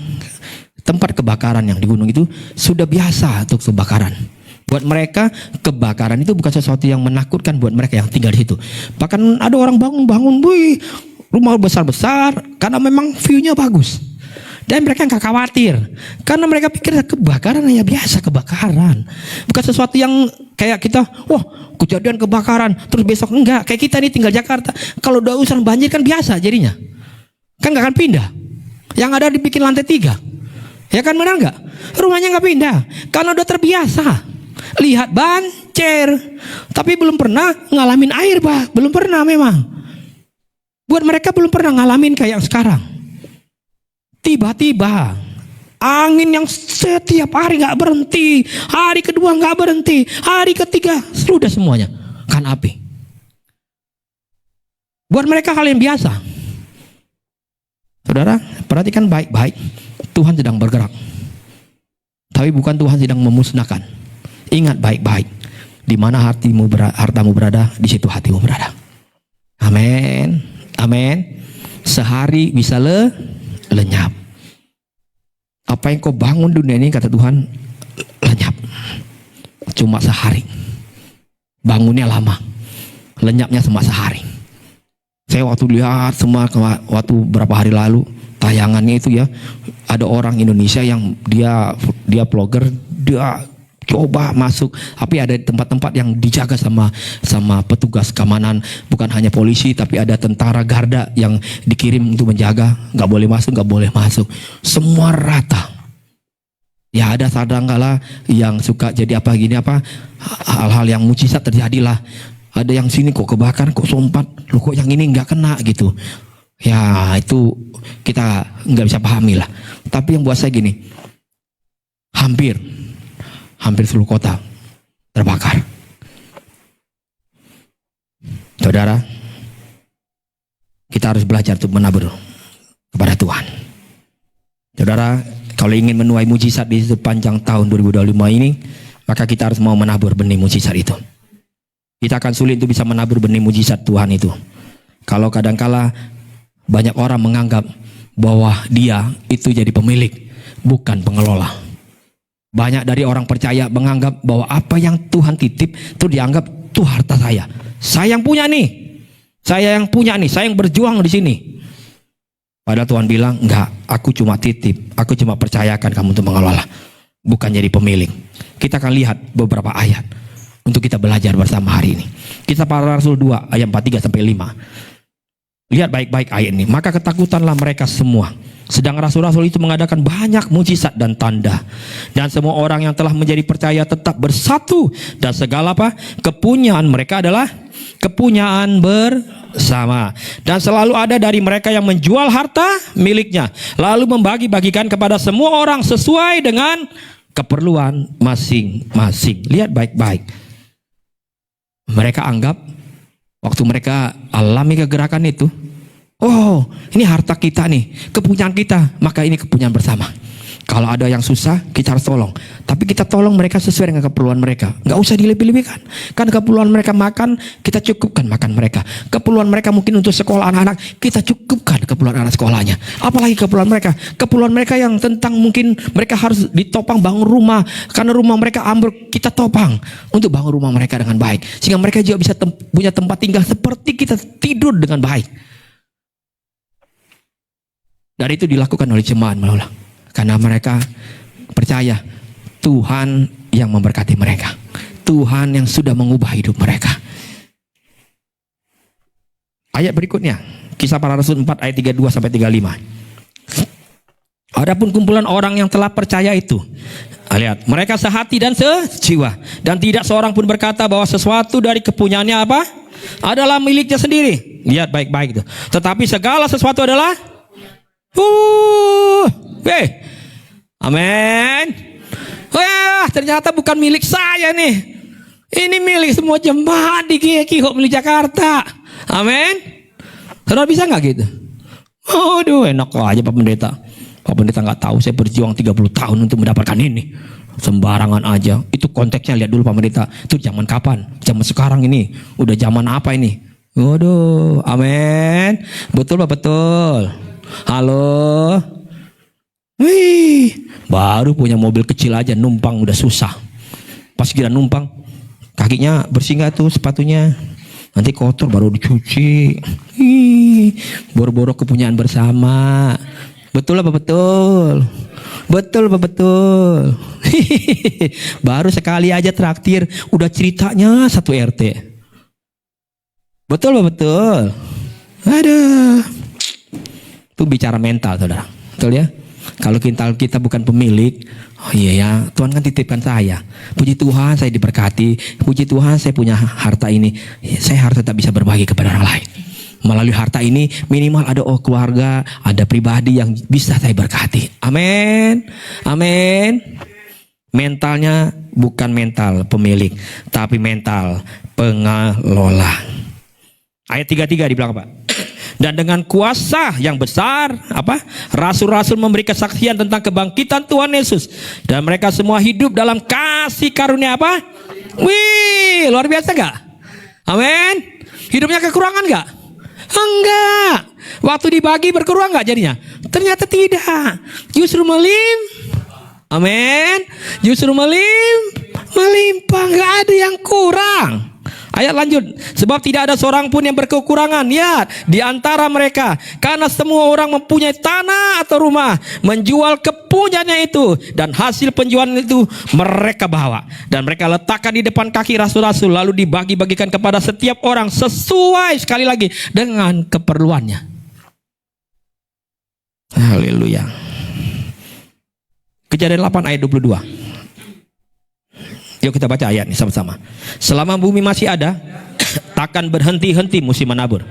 tempat kebakaran yang di gunung itu sudah biasa untuk kebakaran. Buat mereka kebakaran itu bukan sesuatu yang menakutkan buat mereka yang tinggal di situ. Bahkan ada orang bangun, rumah besar-besar karena memang view-nya bagus. Dan mereka nggak khawatir. Karena mereka pikir kebakaran ya biasa kebakaran. Bukan sesuatu yang kayak kita, wah kejadian kebakaran, terus besok enggak. Kayak kita nih tinggal Jakarta. Kalau udah urusan banjir kan biasa jadinya. Kan nggak akan pindah. Yang ada dibikin lantai 3. Ya kan benar nggak? Rumahnya nggak pindah. Karena udah terbiasa. Lihat banjir. Tapi belum pernah ngalamin air Pak. Belum pernah memang. Buat mereka belum pernah ngalamin kayak yang sekarang. Tiba-tiba angin yang setiap hari nggak berhenti, hari kedua nggak berhenti, hari ketiga sudah semuanya kan api. Buat mereka hal yang biasa. Saudara, perhatikan baik-baik. Tuhan sedang bergerak, tapi bukan Tuhan sedang memusnahkan. Ingat baik-baik. Di mana hartamu berada, di situ hatimu berada. Amin. Amin. Sehari bisa lenyap. Apa yang kau bangun dunia ini kata Tuhan lenyap. Cuma sehari. Bangunnya lama. Lenyapnya cuma sehari. Saya waktu lihat waktu berapa hari lalu tayangannya itu ya, ada orang Indonesia yang dia vlogger, dia coba masuk, tapi ada tempat-tempat yang dijaga sama petugas keamanan, bukan hanya polisi, tapi ada tentara garda yang dikirim untuk menjaga, nggak boleh masuk, semua rata. Ya ada kadang-kala yang suka jadi hal-hal yang mujizat terjadilah. Ada yang sini kok kebakaran, kok sompat, loh kok yang ini nggak kena gitu. Ya itu kita nggak bisa pahami lah. Tapi yang buat saya gini, hampir seluruh kota terbakar. Saudara, kita harus belajar untuk menabur kepada Tuhan. Saudara, kalau ingin menuai mujizat di sepanjang tahun 2025 ini, maka kita harus mau menabur benih mujizat itu. Kita akan sulit untuk bisa menabur benih mujizat Tuhan itu. Kalau kadangkala banyak orang menganggap bahwa dia itu jadi pemilik, bukan pengelola. Banyak dari orang percaya menganggap bahwa apa yang Tuhan titip itu dianggap itu harta saya. Saya yang punya nih. Saya yang berjuang di sini. Padahal Tuhan bilang, enggak, aku cuma titip, aku cuma percayakan kamu untuk mengelola, bukan jadi pemilik. Kita akan lihat beberapa ayat untuk kita belajar bersama hari ini. Kisah Para Rasul 2 ayat 43 sampai 5. Lihat baik-baik ayat ini. Maka ketakutanlah mereka semua. Sedang rasul-rasul itu mengadakan banyak mujizat dan tanda. Dan semua orang yang telah menjadi percaya tetap bersatu. Dan segala kepunyaan mereka adalah kepunyaan bersama. Dan selalu ada dari mereka yang menjual harta miliknya, lalu membagi-bagikan kepada semua orang sesuai dengan keperluan masing-masing. Lihat baik-baik. Mereka anggap waktu mereka alami kegerakan itu, oh, ini harta kita nih, kepunyaan kita, maka ini kepunyaan bersama. Kalau ada yang susah, kita harus tolong. Tapi kita tolong mereka sesuai dengan keperluan mereka. Nggak usah dilebih-lebihkan. Kan keperluan mereka makan, kita cukupkan makan mereka. Keperluan mereka mungkin untuk sekolah anak-anak, kita cukupkan keperluan anak sekolahnya. Apalagi keperluan mereka. Keperluan mereka yang tentang mungkin mereka harus ditopang bangun rumah. Karena rumah mereka ambruk, kita topang untuk bangun rumah mereka dengan baik. Sehingga mereka juga bisa punya tempat tinggal seperti kita tidur dengan baik. Dan itu dilakukan oleh jemaat Maulah. Karena mereka percaya Tuhan yang memberkati mereka. Tuhan yang sudah mengubah hidup mereka. Ayat berikutnya, Kisah Para Rasul 4 ayat 32 sampai 35. Adapun kumpulan orang yang telah percaya itu, lihat, mereka sehati dan sejiwa, dan tidak seorang pun berkata bahwa sesuatu dari kepunyaannya adalah miliknya sendiri. Lihat baik-baik itu. Tetapi segala sesuatu adalah amin. Wah, ternyata bukan milik saya nih. Ini milik semua jemaat di Kihok milik Jakarta. Amin. Saudara bisa nggak gitu? Aduh, enak aja Pak Pendeta. Pak Pendeta nggak tahu saya berjuang 30 tahun untuk mendapatkan ini. Sembarangan aja. Itu konteksnya, lihat dulu Pak Pendeta. Itu zaman kapan? Zaman sekarang ini. Udah zaman apa ini? Waduh, amin. Betul Pak, betul. Halo. Wih, baru punya mobil kecil aja numpang udah susah. Pas kira numpang, kakinya bersih nggak tuh sepatunya? Nanti kotor baru dicuci. Boro-boro kepunyaan bersama. Betul apa betul? Betul apa betul? Baru sekali aja traktir udah ceritanya satu RT. Betul apa betul? Aduh. Itu bicara mental, saudara. Betul ya? Kalau kita bukan pemilik, oh iya ya, Tuhan kan titipkan saya. Puji Tuhan saya diberkati. Puji Tuhan saya punya harta ini. Saya harus tetap bisa berbagi kepada orang lain. Melalui harta ini minimal ada keluarga, ada pribadi yang bisa saya berkati. Amin. Amin. Mentalnya bukan mental pemilik, tapi mental pengelola. Ayat 33 di belakang, Pak. Dan dengan kuasa yang besar, rasul-rasul memberi kesaksian tentang kebangkitan Tuhan Yesus, dan mereka semua hidup dalam kasih karunia apa? Wih, luar biasa gak? Amin. Hidupnya kekurangan gak? Enggak. Waktu dibagi berkurang gak jadinya? Ternyata tidak. Justru amin. Justru melimpah, gak ada yang kurang. Ayat lanjut, sebab tidak ada seorang pun yang berkekurangan ya di antara mereka, karena semua orang mempunyai tanah atau rumah, menjual kepunyaannya itu, dan hasil penjualan itu mereka bawa dan mereka letakkan di depan kaki rasul-rasul, lalu dibagi-bagikan kepada setiap orang sesuai, sekali lagi, dengan keperluannya. Haleluya. Kejadian 8 ayat 22. Yuk kita baca ayat ini sama-sama. Selama bumi masih ada, takkan berhenti-henti musim menabur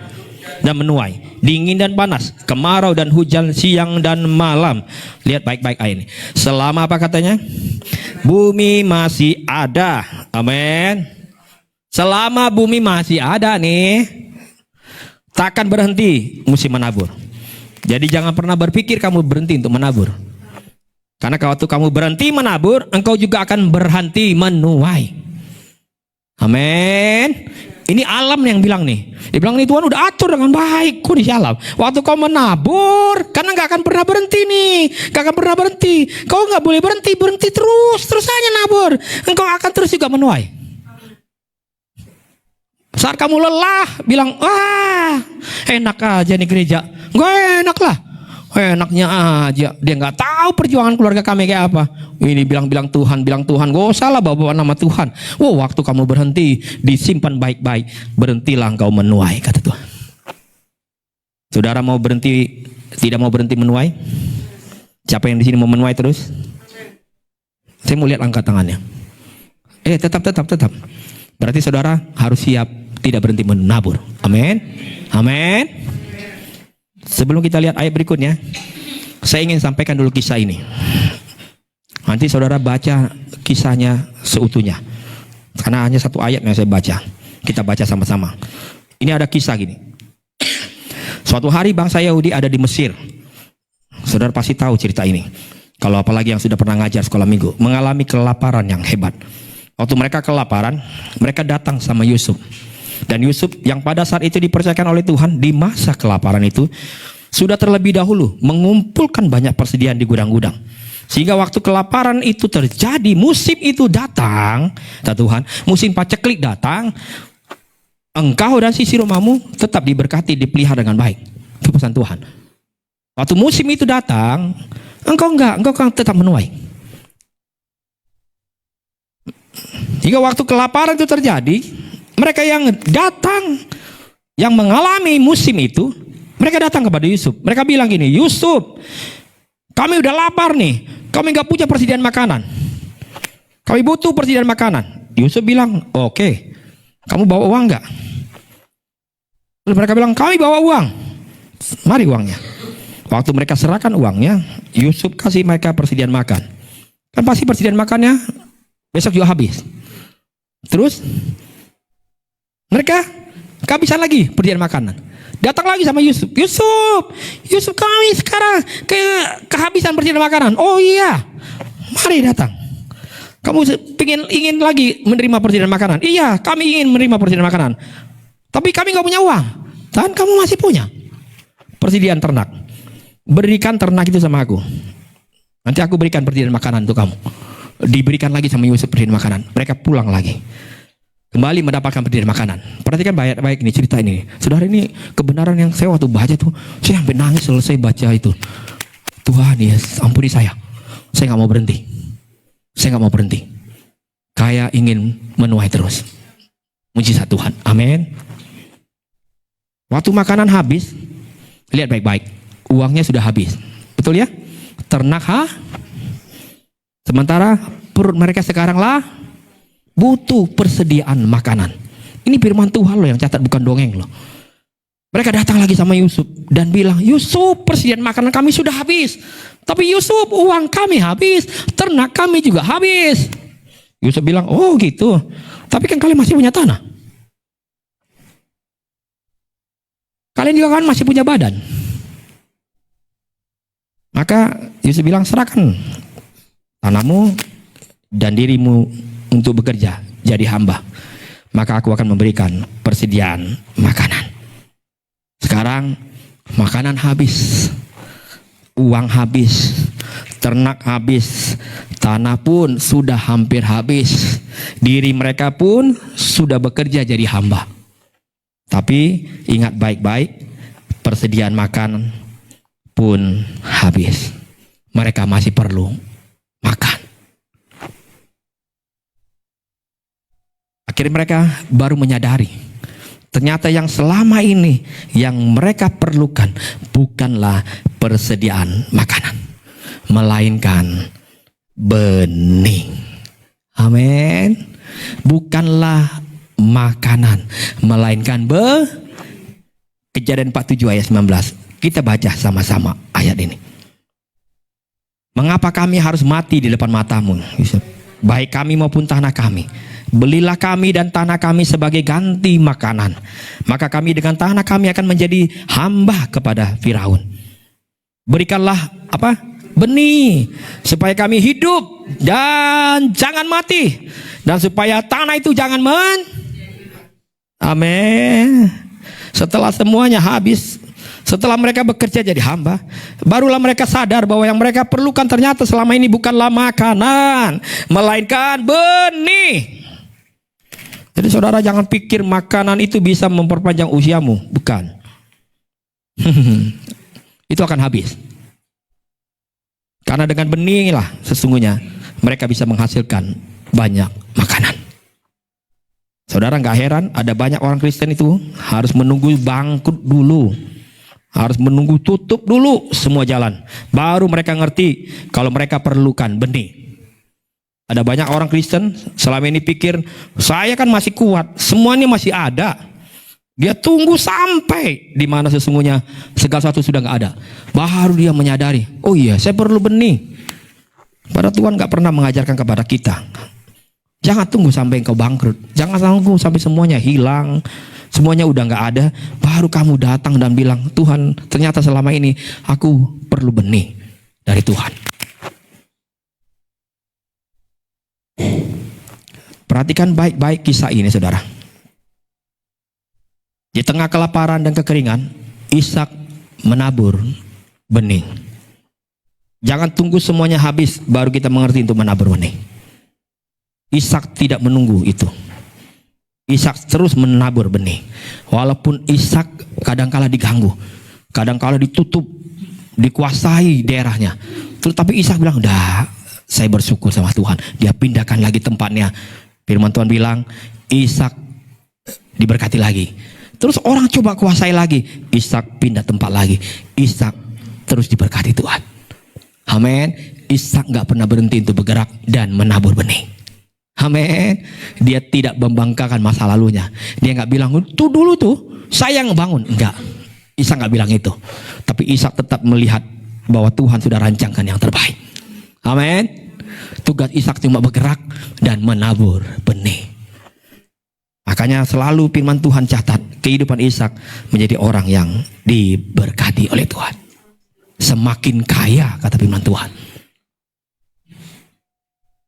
dan menuai, dingin dan panas, kemarau dan hujan, siang dan malam. Lihat baik-baik ayat ini. Selama apa katanya? Bumi masih ada. Amin. Selama bumi masih ada nih, takkan berhenti musim menabur. Jadi jangan pernah berpikir kamu berhenti untuk menabur. Karena waktu kamu berhenti menabur, engkau juga akan berhenti menuai. Amin. Ini alam yang bilang nih. Dia bilang nih, Tuhan udah atur dengan baik kondisi alam. Waktu kau menabur, karena gak akan pernah berhenti nih. Gak akan pernah berhenti. Kau gak boleh berhenti terus aja nabur. Engkau akan terus juga menuai. Saat kamu lelah, bilang, enak aja nih gereja. Gak enak lah. Enaknya aja, dia nggak tahu perjuangan keluarga kami kayak apa. Ini bilang Tuhan, gak usah lah bawa nama Tuhan. Waktu kamu berhenti, disimpan baik-baik, berhentilah engkau menuai, kata Tuhan. Saudara mau berhenti, tidak mau berhenti menuai? Siapa yang di sini mau menuai terus? Saya mau lihat angkat tangannya. Tetap. Berarti saudara harus siap tidak berhenti menabur. Amin. Amin. Sebelum kita lihat ayat berikutnya, saya ingin sampaikan dulu kisah ini. Nanti saudara baca kisahnya seutuhnya, karena hanya satu ayat yang saya baca. Kita baca sama-sama. Ini ada kisah gini. Suatu hari bangsa Yahudi ada di Mesir. Saudara pasti tahu cerita ini. Kalau apalagi yang sudah pernah ngajar sekolah minggu, mengalami kelaparan yang hebat. Waktu mereka kelaparan, mereka datang sama Yusuf. Dan Yusuf yang pada saat itu dipercayakan oleh Tuhan di masa kelaparan itu sudah terlebih dahulu mengumpulkan banyak persediaan di gudang-gudang. Sehingga waktu kelaparan itu terjadi, musim itu datang, kata Tuhan, musim paceklik datang, engkau dan sisi rumahmu tetap diberkati, dipelihara dengan baik. Itu pesan Tuhan. Waktu musim itu datang, engkau kan tetap menuai. Hingga waktu kelaparan itu terjadi, mereka yang datang, yang mengalami musim itu, mereka datang kepada Yusuf. Mereka bilang gini, Yusuf, kami udah lapar nih, kami gak punya persediaan makanan. Kami butuh persediaan makanan. Yusuf bilang, oke, kamu bawa uang gak? Lalu mereka bilang, kami bawa uang. Mari uangnya. Waktu mereka serahkan uangnya, Yusuf kasih mereka persediaan makan. Kan pasti persediaan makannya besok juga habis. Terus mereka kehabisan lagi persediaan makanan. Datang lagi sama Yusuf. Yusuf kami sekarang kehabisan persediaan makanan. Oh iya, mari datang. Kamu ingin lagi menerima persediaan makanan? Iya, kami ingin menerima persediaan makanan. Tapi kami nggak punya uang. Dan kamu masih punya persediaan ternak. Berikan ternak itu sama aku. Nanti aku berikan persediaan makanan untuk kamu. Diberikan lagi sama Yusuf persediaan makanan. Mereka pulang lagi. Kembali mendapatkan persediaan makanan. Perhatikan baik-baik ini cerita ini. Saudara, ini kebenaran yang saya waktu baca tuh, saya sampai nangis selesai baca itu. Tuhan Yesus ampuni saya nggak mau berhenti, saya nggak mau berhenti, kayak ingin menuai terus. Mujizat Tuhan, amin. Waktu makanan habis, lihat baik-baik, uangnya sudah habis, betul ya? Ternak sementara perut mereka sekarang butuh persediaan makanan. Ini firman Tuhan loh yang catat, bukan dongeng loh. Mereka datang lagi sama Yusuf dan bilang, Yusuf, persediaan makanan kami sudah habis. Tapi Yusuf, uang kami habis, ternak kami juga habis. Yusuf bilang, oh gitu, tapi kan kalian masih punya tanah, kalian juga kan masih punya badan. Maka Yusuf bilang, serahkan tanahmu dan dirimu untuk bekerja jadi hamba, maka aku akan memberikan persediaan makanan. Sekarang makanan habis, uang habis, ternak habis, tanah pun sudah hampir habis, diri mereka pun sudah bekerja jadi hamba. Tapi ingat baik-baik, persediaan makanan pun habis. Mereka masih perlu makan. Akhirnya mereka baru menyadari, ternyata yang selama ini yang mereka perlukan bukanlah persediaan makanan, melainkan benih. Amin. Bukanlah makanan, melainkan Kejadian 47 ayat 19. Kita baca sama-sama ayat ini. Mengapa kami harus mati di depan matamu, Yusuf? Baik kami maupun tanah kami. Belilah kami dan tanah kami sebagai ganti makanan. Maka kami dengan tanah kami akan menjadi hamba kepada Firaun. Berikanlah benih supaya kami hidup dan jangan mati, dan supaya tanah itu jangan Amin. Setelah semuanya habis, setelah mereka bekerja jadi hamba, barulah mereka sadar bahwa yang mereka perlukan ternyata selama ini bukanlah makanan, melainkan benih. Jadi saudara jangan pikir makanan itu bisa memperpanjang usiamu, bukan. Itu akan habis. Karena dengan benih lah sesungguhnya mereka bisa menghasilkan banyak makanan. Saudara nggak heran ada banyak orang Kristen itu harus menunggu bangkrut dulu, harus menunggu tutup dulu semua jalan, baru mereka ngerti kalau mereka perlukan benih. Ada banyak orang Kristen selama ini pikir, saya kan masih kuat, semuanya masih ada. Dia tunggu sampai di mana sesungguhnya segala sesuatu sudah nggak ada, baru dia menyadari, oh iya saya perlu benih. Padahal Tuhan nggak pernah mengajarkan kepada kita, jangan tunggu sampai engkau bangkrut, jangan tunggu sampai semuanya hilang, semuanya udah nggak ada, baru kamu datang dan bilang, Tuhan ternyata selama ini aku perlu benih dari Tuhan. Perhatikan baik-baik kisah ini saudara. Di tengah kelaparan dan kekeringan, Ishak menabur benih. Jangan tunggu semuanya habis baru kita mengerti untuk menabur benih. Ishak tidak menunggu itu. Ishak terus menabur benih. Walaupun Ishak kadangkala diganggu, kadangkala ditutup, dikuasai daerahnya. Tetapi Ishak bilang, udah, saya bersyukur sama Tuhan. Dia pindahkan lagi tempatnya. Firman Tuhan bilang, Ishak diberkati lagi. Terus orang coba kuasai lagi, Ishak pindah tempat lagi. Ishak terus diberkati Tuhan. Amin. Ishak gak pernah berhenti untuk bergerak dan menabur benih. Amin. Dia tidak membanggakan masa lalunya. Dia gak bilang, tuh dulu tuh saya yang bangun. Enggak. Ishak gak bilang itu. Tapi Ishak tetap melihat bahwa Tuhan sudah rancangkan yang terbaik. Amin. Tugas Ishak cuma bergerak dan menabur benih. Makanya selalu firman Tuhan catat, kehidupan Ishak menjadi orang yang diberkati oleh Tuhan. Semakin kaya kata firman Tuhan.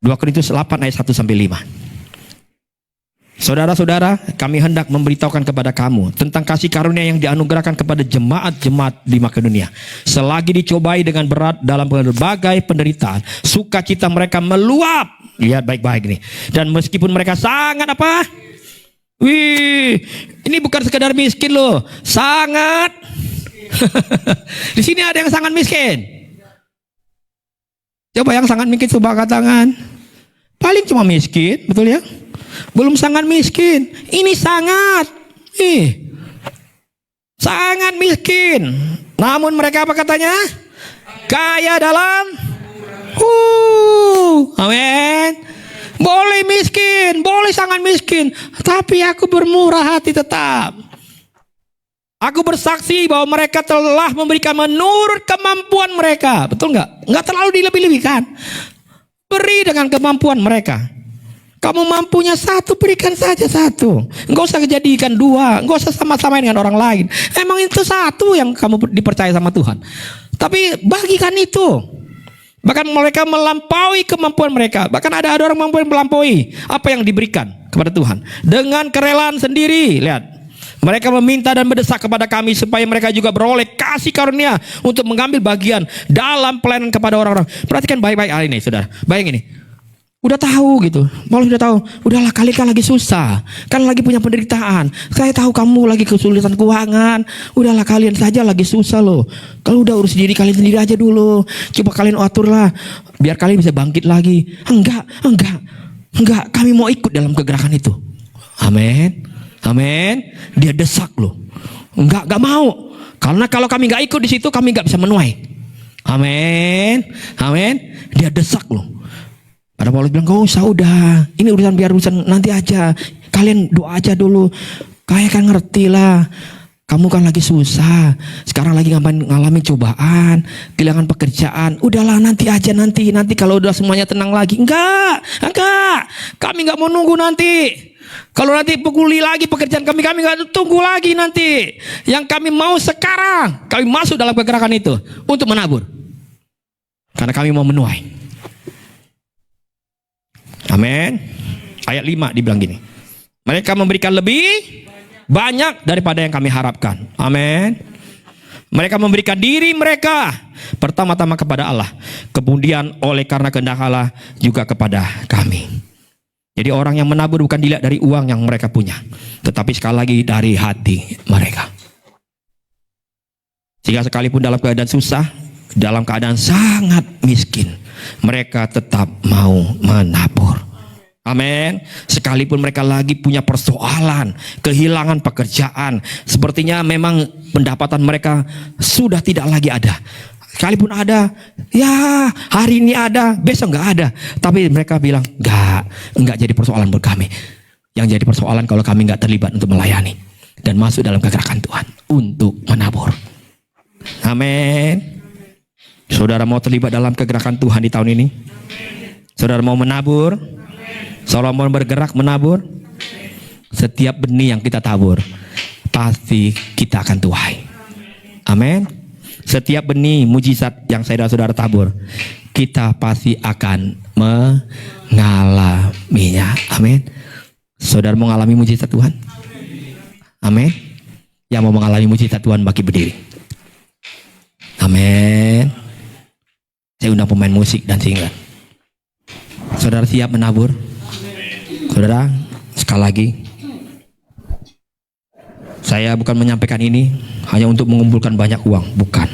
2 Korintus 8 ayat 1 sampai 5. Saudara-saudara, kami hendak memberitahukan kepada kamu tentang kasih karunia yang dianugerahkan kepada jemaat-jemaat di Makedonia. Selagi dicobai dengan berat dalam berbagai penderitaan, sukacita mereka meluap. Lihat baik-baik nih. Dan meskipun mereka sangat wih, ini bukan sekedar miskin loh, sangat. Di sini ada yang sangat miskin. Coba yang sangat miskin coba angkat tangan. Paling cuma miskin, betul ya? Belum sangat miskin. Ini sangat. Sangat miskin. Namun mereka apa katanya? Kaya dalam. Amin. Boleh miskin, boleh sangat miskin, tapi aku bermurah hati tetap. Aku bersaksi bahwa mereka telah memberikan menurut kemampuan mereka. Betul nggak? Nggak terlalu dilebih-lebihkan. Beri dengan kemampuan mereka. Kamu mampunya satu, berikan saja satu. Nggak usah jadikan dua. Nggak usah sama-samain dengan orang lain. Emang itu satu yang kamu dipercaya sama Tuhan. Tapi bagikan itu. Bahkan mereka melampaui kemampuan mereka. Bahkan ada orang mampu melampaui apa yang diberikan kepada Tuhan. Dengan kerelaan sendiri. Lihat. Mereka meminta dan mendesak kepada kami supaya mereka juga beroleh kasih karunia untuk mengambil bagian dalam pelayanan kepada orang-orang. Perhatikan baik-baik hal ini, saudara. Bayang ini. Udah tahu gitu. Malah udah tahu. Udahlah, kalian kan lagi susah. Kalian lagi punya penderitaan. Saya tahu kamu lagi kesulitan keuangan. Udahlah, kalian saja lagi susah loh. Kalau udah urus diri kalian sendiri aja dulu. Coba kalian aturlah. Biar kalian bisa bangkit lagi. Enggak. Kami mau ikut dalam kegerakan itu. Amin. Amin. Dia desak loh. Enggak mau. Karena kalau kami enggak ikut di situ, kami enggak bisa menuai. Amin. Dia desak loh. Pada Paulus bilang, gak usah udah. Ini biar urusan nanti aja. Kalian doa aja dulu. Kayak kan ngerti lah. Kamu kan lagi susah. Sekarang lagi ngalamin cobaan. Kehilangan pekerjaan. Udahlah nanti aja nanti kalau udah semuanya tenang lagi. Enggak. Kami enggak mau nunggu nanti. Kalau nanti pukuli lagi pekerjaan kami gak tunggu lagi nanti. Yang kami mau sekarang, kami masuk dalam kegerakan itu untuk menabur. Karena kami mau menuai. Amin. Ayat 5 dibilang gini. Mereka memberikan lebih banyak daripada yang kami harapkan. Amin. Mereka memberikan diri mereka pertama-tama kepada Allah. Kemudian oleh karena kehendak Allah juga kepada kami. Jadi orang yang menabur bukan dilihat dari uang yang mereka punya, tetapi sekali lagi dari hati mereka. Sehingga sekalipun dalam keadaan susah, dalam keadaan sangat miskin, mereka tetap mau menabur. Amin. Sekalipun mereka lagi punya persoalan, kehilangan pekerjaan, sepertinya memang pendapatan mereka sudah tidak lagi ada. Sekalipun ada, ya hari ini ada, besok nggak ada. Tapi mereka bilang, nggak jadi persoalan buat kami. Yang jadi persoalan kalau kami nggak terlibat untuk melayani dan masuk dalam kegerakan Tuhan untuk menabur. Amin. Saudara mau terlibat dalam kegerakan Tuhan di tahun ini? Saudara mau menabur? Saudara mau bergerak menabur? Setiap benih yang kita tabur, pasti kita akan tuai. Amin. Setiap benih mujizat yang saudara-saudara tabur, kita pasti akan mengalaminya. Amin. Saudara mau mengalami mujizat Tuhan? Amin. Yang mau mengalami mujizat Tuhan bagi berdiri. Amin. Saya undang pemain musik dan singer. Saudara siap menabur? Saudara, sekali lagi, saya bukan menyampaikan ini hanya untuk mengumpulkan banyak uang, bukan.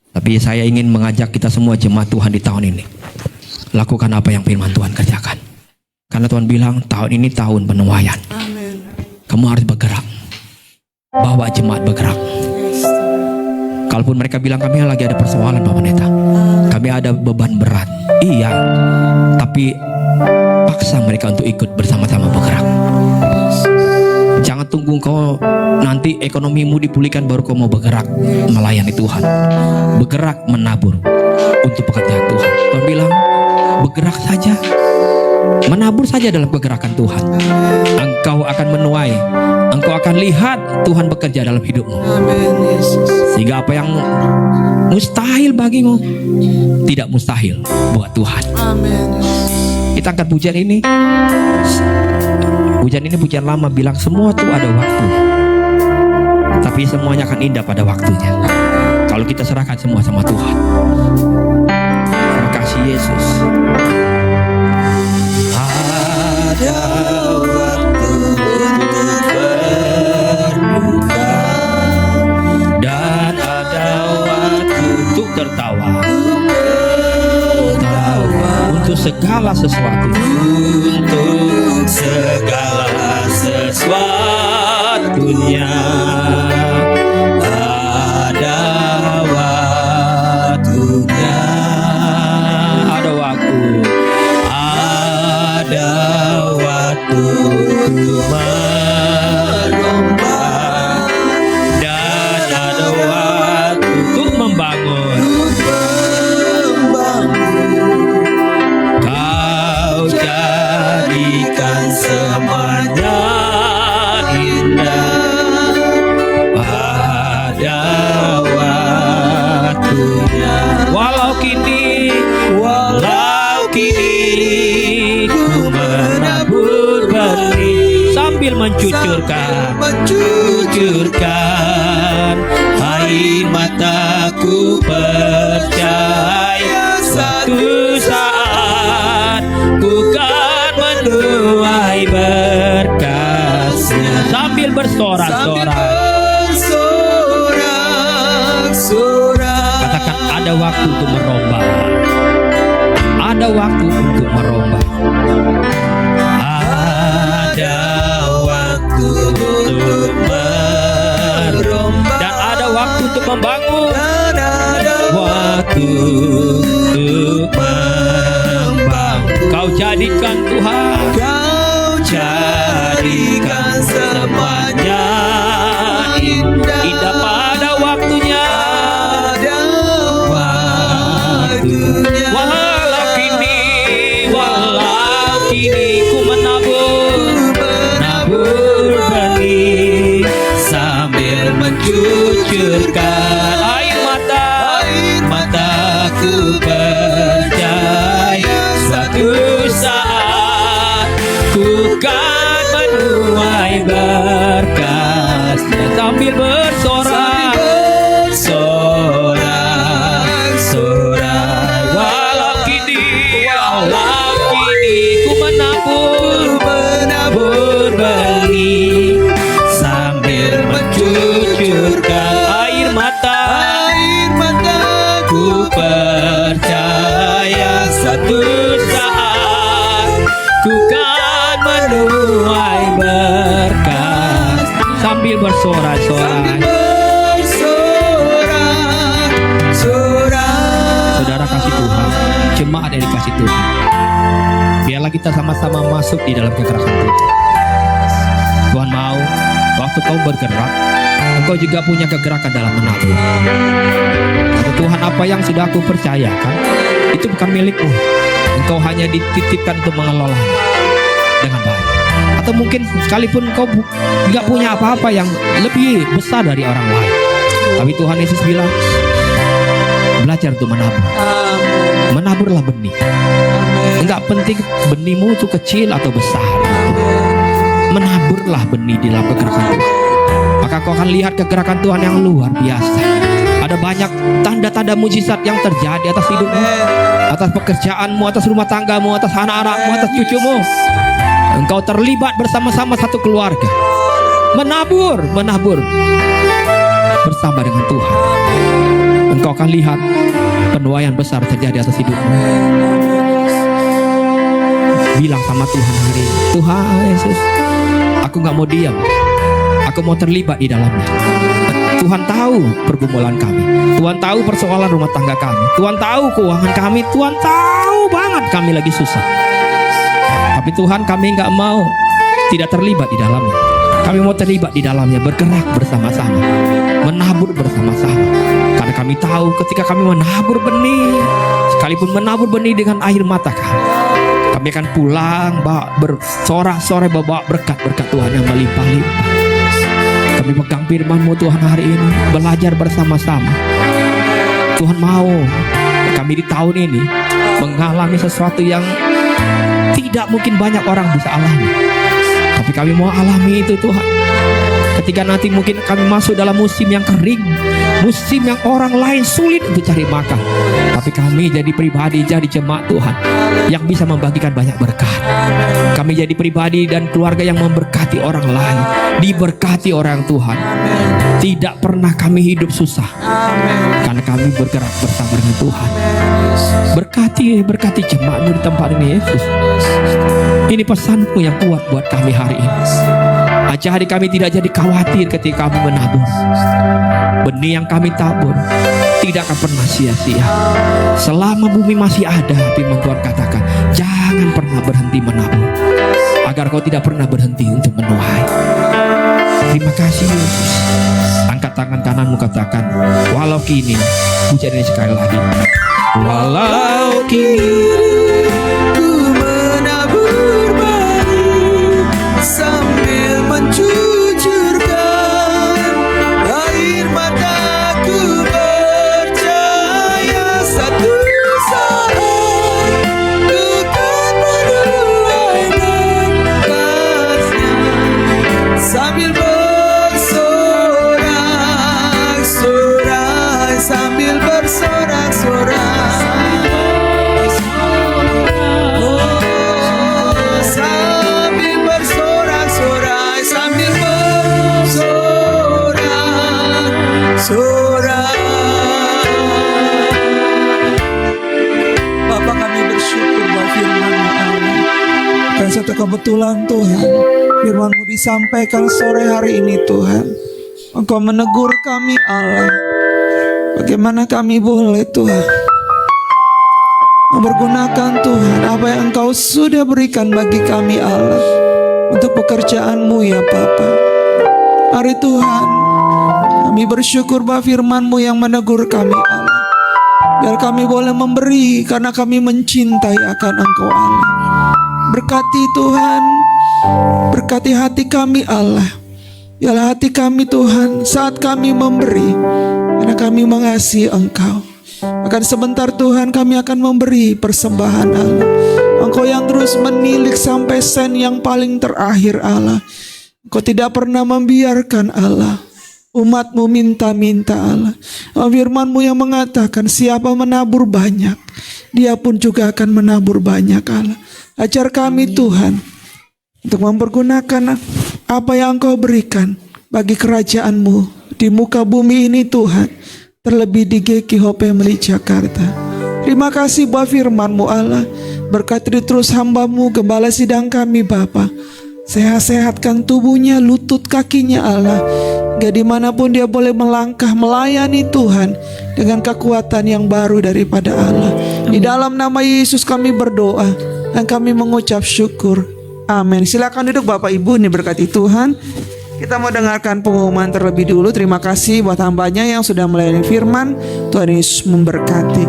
Tapi saya ingin mengajak kita semua jemaat Tuhan di tahun ini. Lakukan apa yang firman Tuhan kerjakan. Karena Tuhan bilang tahun ini tahun penuaian. Amin. Kamu harus bergerak. Bawa jemaat bergerak. Kalaupun mereka bilang kami lagi ada persoalan Pak Pendeta, kami ada beban berat. Iya, tapi paksa mereka untuk ikut bersama-sama bergerak. Jangan tunggu kau nanti ekonomimu dipulihkan baru kau mau bergerak melayani Tuhan. Bergerak menabur untuk pekerjaan Tuhan. Tuhan bilang bergerak saja, menabur saja dalam kegerakan Tuhan. Engkau akan menuai, engkau akan lihat Tuhan bekerja dalam hidupmu. Amin, Yesus. Sehingga apa yang mustahil bagimu tidak mustahil buat Tuhan. Amin. Kita angkat pujian ini. Pujian ini pujian lama, bilang semua tuh ada waktu, tapi semuanya akan indah pada waktunya. Kalau kita serahkan semua sama Tuhan. Terima kasih Yesus. Ada waktu untuk berduka dan ada waktu untuk tertawa. segala sesuatu. Untuk segala sesuatunya ada waktunya. Ada waktu. Ada waktu untuk merombak dan ada waktu untuk membangun. Kau jadikan semuanya indah pada waktunya. Walau kini ku menabur benih sambil mencucurkan air mataku, percaya suatu saat ku kan menuai berkasnya. Sambil bersorak-sorak, katakan ada waktu untuk merombak. Ada waktu untuk merombak. Ada waktu untuk merombak dan ada waktu untuk membangun. Waktu untuk membangun. Kau jadikan Tuhan, kau jadikan semuanya indah pada waktunya. Walau kini ku menabur benih sambil mencucurkan air mataku, percaya suatu saat ku kan menuai berkasnya. Sambil bersorak, walau kini ku menabur benih sambil mencucurkan air mataku, percaya suatu saat ku kan menuai berkat. Sambil bersorak-sorai. Saudara kasih Tuhan, jemaat yang dikasih Tuhan, biarlah kita sama-sama masuk di dalam kegerakan Tuhan. Tuhan mau waktu kau bergerak, engkau juga punya kegerakan dalam menabur. Kata Tuhan, apa yang sudah aku percayakan itu bukan milikmu. Engkau hanya dititipkan untuk mengelola dengan baik. Atau mungkin sekalipun engkau tidak punya apa-apa yang lebih besar dari orang lain, tapi Tuhan Yesus bilang, belajar untuk menabur. Menaburlah benih. Enggak penting benihmu itu kecil atau besar. Menaburlah benih di dalam kegerakan Tuhan. Maka kau akan lihat kegerakan Tuhan yang luar biasa. Ada banyak tanda-tanda mujizat yang terjadi atas hidupmu, atas pekerjaanmu, atas rumah tanggamu, atas anak-anakmu, atas cucumu. Engkau terlibat bersama-sama satu keluarga. Menabur bersama dengan Tuhan. Engkau akan lihat penuaian besar terjadi atas hidupmu. Bilang sama Tuhan hari ini, Tuhan Yesus, aku gak mau diam, aku mau terlibat di dalamnya. Tuhan tahu pergumulan kami, Tuhan tahu persoalan rumah tangga kami, Tuhan tahu keuangan kami, Tuhan tahu banget kami lagi susah. Tapi Tuhan, kami gak mau tidak terlibat di dalamnya. Kami mau terlibat di dalamnya, bergerak bersama-sama, menabur bersama-sama. Karena kami tahu ketika kami menabur benih, sekalipun menabur benih dengan air mata kami akan pulang bersorak-sorai bawa berkat-berkat Tuhan yang melimpah-limpah. Kami pegang firman-Mu Tuhan hari ini, belajar bersama-sama. Tuhan mau kami di tahun ini mengalami sesuatu yang tidak mungkin banyak orang bisa alami. Tapi kami mau alami itu Tuhan. Ketika nanti mungkin kami masuk dalam musim yang kering, musim yang orang lain sulit untuk cari makan, tapi kami jadi pribadi, jadi jemaat Tuhan yang bisa membagikan banyak berkat. Kami jadi pribadi dan keluarga yang memberkati orang lain, diberkati orang Tuhan. Tidak pernah kami hidup susah. karena kami bergerak bersama dengan Tuhan. Berkati jemaatmu di tempat ini Yesus. Ini pesanmu yang kuat buat kami hari ini. Ajar hari kami tidak jadi khawatir ketika kami menabur. Benih yang kami tabur tidak akan pernah sia-sia. Selama bumi masih ada, firman Tuhan katakan, jangan pernah berhenti menabur, agar kau tidak pernah berhenti untuk menuai. Terima kasih Yesus. Angkat tangan kananmu, katakan, walau kini, pujian ini sekali lagi. Walau kini ku menabur benih sambil mencucurkan air mataku, percaya satu saat ku kan menuai berkatnya sambil bersorak-sorai, sambil bersorak-sorai. Bapak, kami bersyukur buat firman-Mu Allah. Dan satu kebetulan Tuhan, firman-Mu disampaikan sore hari ini Tuhan. Engkau menegur kami Allah. Bagaimana kami boleh Tuhan mempergunakan Tuhan apa yang Engkau sudah berikan bagi kami Allah untuk pekerjaan-Mu ya Bapa. Mari Tuhan, kami bersyukur bahwa firman-Mu yang menegur kami Allah. Biar kami boleh memberi karena kami mencintai akan Engkau Allah. Berkati Tuhan, berkati hati kami Allah. Biarlah hati kami Tuhan saat kami memberi, karena kami mengasihi Engkau. Akan sebentar Tuhan kami akan memberi persembahan Allah. Engkau yang terus menilik sampai sen yang paling terakhir Allah. Engkau tidak pernah membiarkan Allah umat-Mu minta-minta Allah. Firman-Mu yang mengatakan siapa menabur banyak, dia pun juga akan menabur banyak Allah. Ajar kami Tuhan untuk mempergunakan apa yang Engkau berikan bagi kerajaan-Mu di muka bumi ini Tuhan, terlebih di GKI Family Jakarta. Terima kasih buat firman-Mu Allah. Berkati terus hamba-Mu, gembala sidang kami Bapa. Sehat-sehatkan tubuhnya, lutut kakinya Allah. Gak dimanapun dia boleh melangkah melayani Tuhan dengan kekuatan yang baru daripada Allah. Di dalam nama Yesus kami berdoa dan kami mengucap syukur. Amin. Silakan duduk Bapak Ibu, ini berkati Tuhan. Kita mau dengarkan pengumuman terlebih dulu. Terima kasih buat hambanya yang sudah melayani firman. Tuhan Yesus memberkati.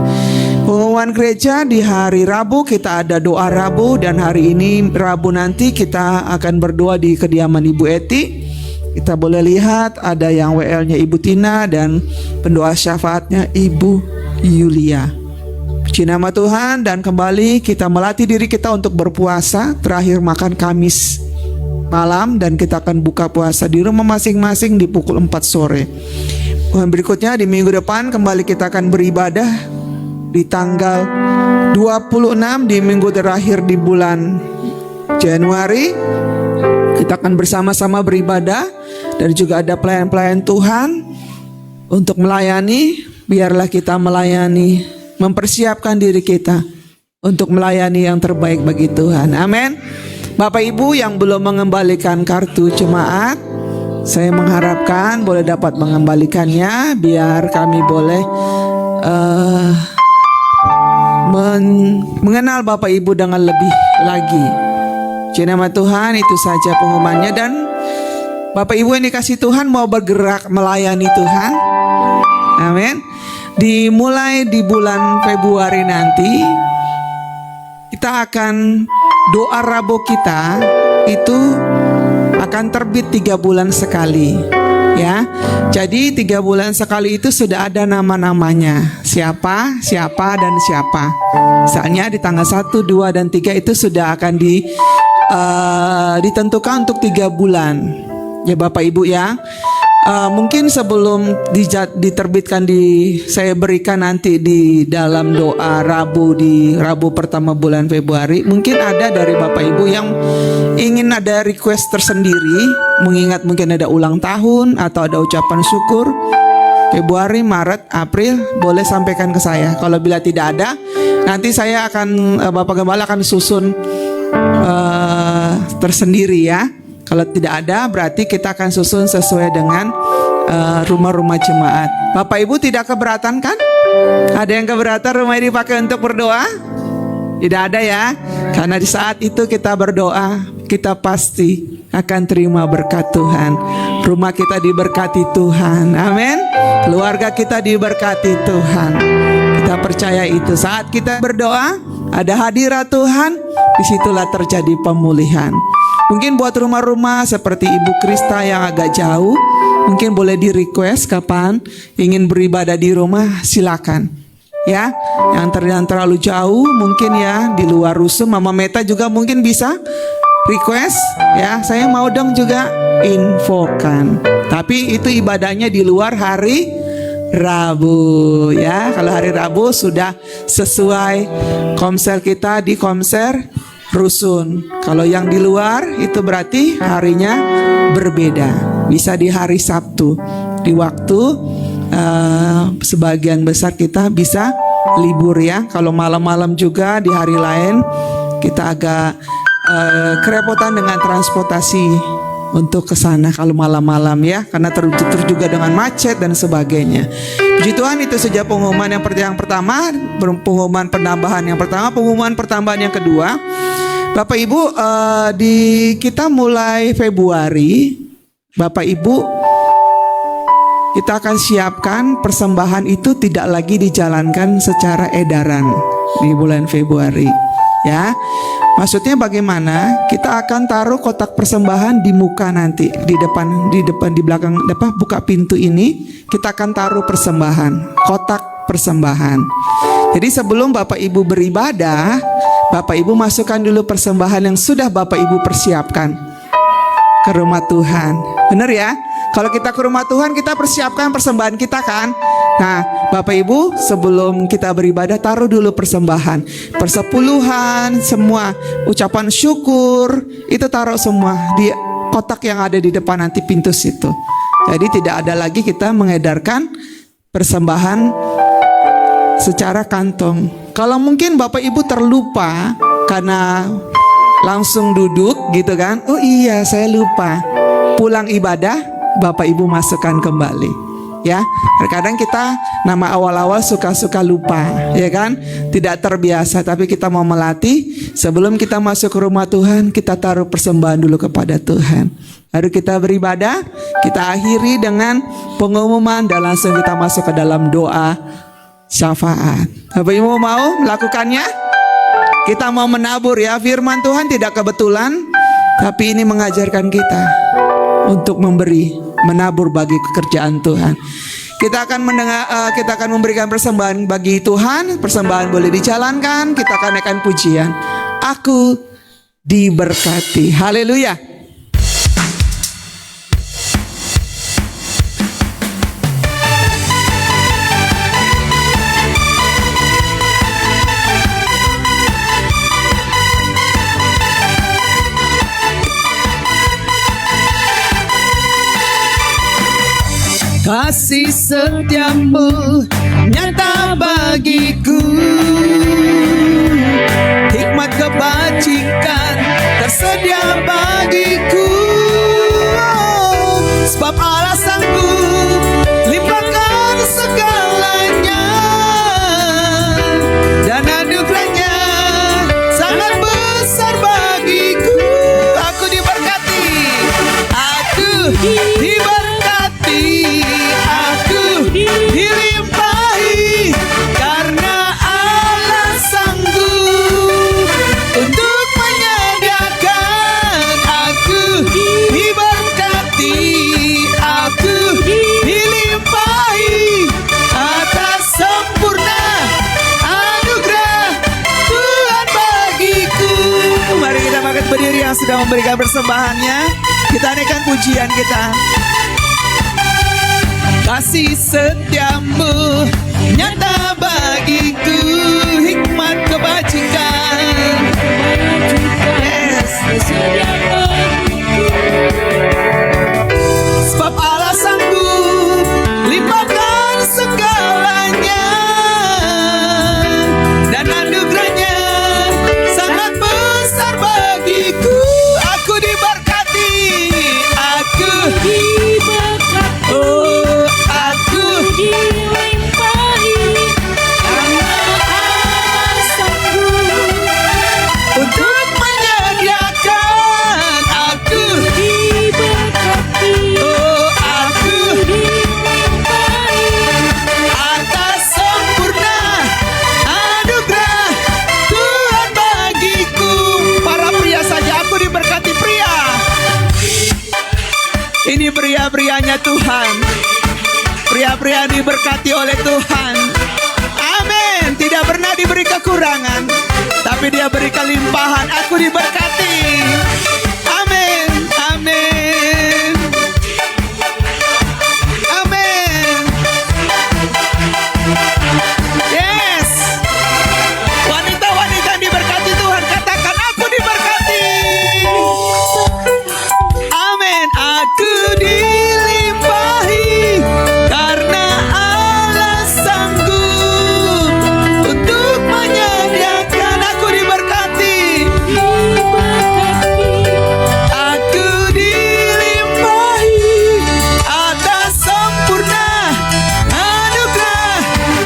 Pengumuman gereja di hari Rabu kita ada doa Rabu, dan hari ini Rabu nanti kita akan berdoa di kediaman Ibu Eti. Kita boleh lihat ada yang WL-nya Ibu Tina dan pendoa syafaatnya Ibu Yulia. Puji nama Tuhan, dan kembali kita melatih diri kita untuk berpuasa. Terakhir makan Kamis malam, dan kita akan buka puasa di rumah masing-masing di pukul 4 sore. Berikutnya di minggu depan kembali kita akan beribadah di tanggal 26 di minggu terakhir di bulan Januari. Kita akan bersama-sama beribadah, dan juga ada pelayan-pelayan Tuhan untuk melayani. Biarlah kita melayani, mempersiapkan diri kita untuk melayani yang terbaik bagi Tuhan. Amin. Bapak Ibu yang belum mengembalikan kartu jemaat, saya mengharapkan boleh dapat mengembalikannya, biar kami boleh mengenal Bapak Ibu dengan lebih lagi. Puji nama Tuhan, itu saja pengumumannya. Dan Bapak Ibu yang dikasih Tuhan mau bergerak melayani Tuhan. Amin. Dimulai di bulan Februari nanti kita akan doa Rabu kita itu akan terbit 3 bulan sekali. Ya, jadi 3 bulan sekali itu sudah ada nama-namanya. Siapa, dan siapa. Misalnya di tanggal 1, 2, dan 3 itu sudah akan ditentukan untuk 3 bulan. Ya Bapak Ibu ya. Mungkin sebelum diterbitkan saya berikan nanti di dalam doa Rabu di Rabu pertama bulan Februari, mungkin ada dari Bapak Ibu yang ingin ada request tersendiri, mengingat mungkin ada ulang tahun atau ada ucapan syukur. Februari, Maret, April, boleh sampaikan ke saya. Kalau bila tidak ada, nanti saya akan Bapak Gembala akan susun tersendiri ya. Kalau tidak ada, berarti kita akan susun sesuai dengan rumah-rumah jemaat. Bapak Ibu tidak keberatan kan? Ada yang keberatan rumah ini dipakai untuk berdoa? Tidak ada ya. Karena di saat itu kita berdoa, kita pasti akan terima berkat Tuhan. Rumah kita diberkati Tuhan. Amin. Keluarga kita diberkati Tuhan. Kita percaya itu. Saat kita berdoa, ada hadirat Tuhan, disitulah terjadi pemulihan. Mungkin buat rumah-rumah seperti Ibu Krista yang agak jauh, mungkin boleh di request kapan ingin beribadah di rumah, silakan. Ya, yang terlalu jauh mungkin ya di luar rusun, Mama Meta juga mungkin bisa request ya, saya mau dong juga infokan. Tapi itu ibadahnya di luar hari Rabu ya. Kalau hari Rabu sudah sesuai komsel kita di komsel rusun. Kalau yang di luar itu berarti harinya berbeda. Bisa di hari Sabtu. Di waktu sebagian besar kita bisa libur ya. Kalau malam-malam juga di hari lain kita agak kerepotan dengan transportasi untuk ke sana kalau malam-malam ya, karena tertutur juga dengan macet dan sebagainya. Puji Tuhan, itu saja pengumuman yang pertama, pengumuman penambahan yang pertama, pengumuman pertambahan yang kedua. Bapak Ibu, kita mulai Februari, Bapak Ibu, kita akan siapkan persembahan itu tidak lagi dijalankan secara edaran di bulan Februari ya. Maksudnya bagaimana? Kita akan taruh kotak persembahan di muka nanti, di belakang buka pintu ini kita akan taruh persembahan, kotak persembahan. Jadi sebelum Bapak Ibu beribadah, Bapak Ibu masukkan dulu persembahan yang sudah Bapak Ibu persiapkan ke rumah Tuhan. Benar ya? Kalau kita ke rumah Tuhan, kita persiapkan persembahan kita kan. Nah, Bapak Ibu, sebelum kita beribadah, taruh dulu persembahan, persepuluhan, semua ucapan syukur, itu taruh semua di kotak yang ada di depan nanti pintu situ. Jadi tidak ada lagi kita mengedarkan persembahan secara kantong. Kalau mungkin Bapak Ibu terlupa karena langsung duduk gitu kan, oh iya saya lupa, pulang ibadah Bapak Ibu masukkan kembali ya. Terkadang kita nama awal-awal suka-suka lupa ya kan, tidak terbiasa. Tapi kita mau melatih, sebelum kita masuk ke rumah Tuhan, kita taruh persembahan dulu kepada Tuhan, baru kita beribadah. Kita akhiri dengan pengumuman dan langsung kita masuk ke dalam doa syafaat. Bapak Ibu mau melakukannya? Kita mau menabur ya. Firman Tuhan tidak kebetulan, tapi ini mengajarkan kita untuk memberi, menabur bagi pekerjaan Tuhan. Kita akan kita akan memberikan persembahan bagi Tuhan. Persembahan boleh dijalankan. Kita akan naikkan pujian. Aku diberkati. Haleluya. Kasih setiamu nyata bagiku, hikmat kebajikan tersedia bagiku. Sebab Allah sanggup limpahkan segalanya, dan anugerahnya sangat besar bagiku. Aku diberkati, aku diberkati, aku dilimpahi, karena Allah sanggup untuk menyediakan. Aku diberkati, aku dilimpahi atas sempurna anugerah Tuhan bagiku. Mari kita bangkit berdiri yang sudah memberikan persembahannya. Kita naikkan pujian kita. Kasih setiamu nyata bagiku, hikmat kebajikan. Yes. Sebab Allah sanggup limpahkan diberi kekurangan, tapi Dia beri kelimpahan. Aku diberkati. Amin. Amin. Amin. Yes. Wanita-wanita yang diberkati Tuhan, katakan aku diberkati. Amin. Aku dilimpahi karena Allah sanggup untuk menyediakan. Aku diberkati. Aku dilimpahi atas sempurna anugerah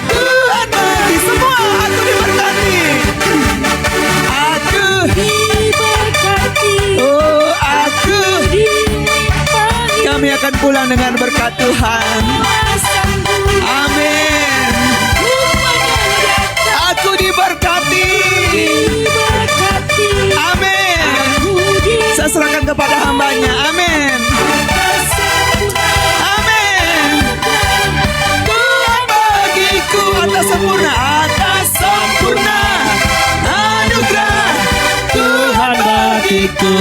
Tuhan bagi semua. Aku diberkati. Aku oh aku kami akan pulang dengan berkat Tuhan. Amin. Aku diberkati. Amin. Saya serahkan kepada hambanya. Amin. Amin. Tuhan bagiku atas sempurna anugerah Tuhan bagiku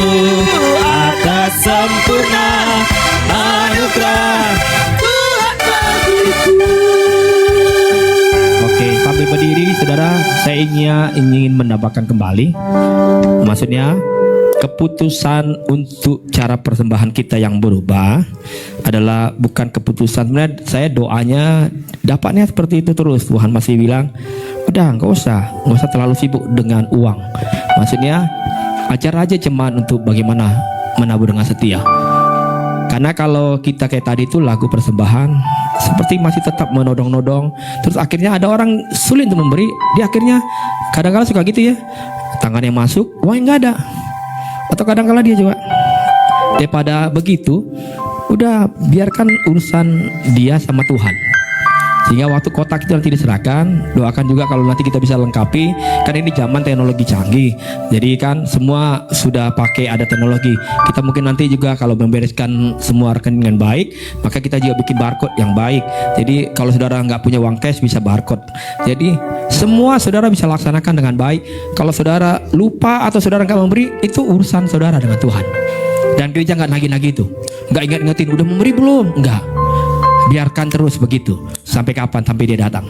atas sempurna anugerah Tuhan bagiku. Oke, sambil berdiri saudara, saya ingin menambahkan kembali. Maksudnya keputusan untuk cara persembahan kita yang berubah adalah bukan keputusan. Sebenarnya saya doanya dapatnya seperti itu terus. Tuhan masih bilang, udah nggak usah terlalu sibuk dengan uang. Maksudnya ajar aja jemaat untuk bagaimana menabur dengan setia. Karena kalau kita kayak tadi itu lagu persembahan seperti masih tetap menodong-nodong, terus akhirnya ada orang sulit untuk memberi. Dia akhirnya kadang-kadang suka gitu ya, tangannya masuk, uangnya nggak ada. Atau kadang-kadang dia juga daripada begitu, udah biarkan urusan dia sama Tuhan. Sehingga waktu kotak itu nanti diserahkan, doakan juga kalau nanti kita bisa lengkapi. Kan ini zaman teknologi canggih, jadi kan semua sudah pakai ada teknologi. Kita mungkin nanti juga kalau membereskan semua rekening dengan baik, maka kita juga bikin barcode yang baik. Jadi kalau saudara nggak punya uang cash bisa barcode. Jadi semua saudara bisa laksanakan dengan baik. Kalau saudara lupa atau saudara nggak memberi, itu urusan saudara dengan Tuhan. Dan gereja nggak nagih-nagih itu, nggak ingat-ingatin udah memberi belum, nggak. Biarkan terus begitu sampai kapan? Sampai dia datang.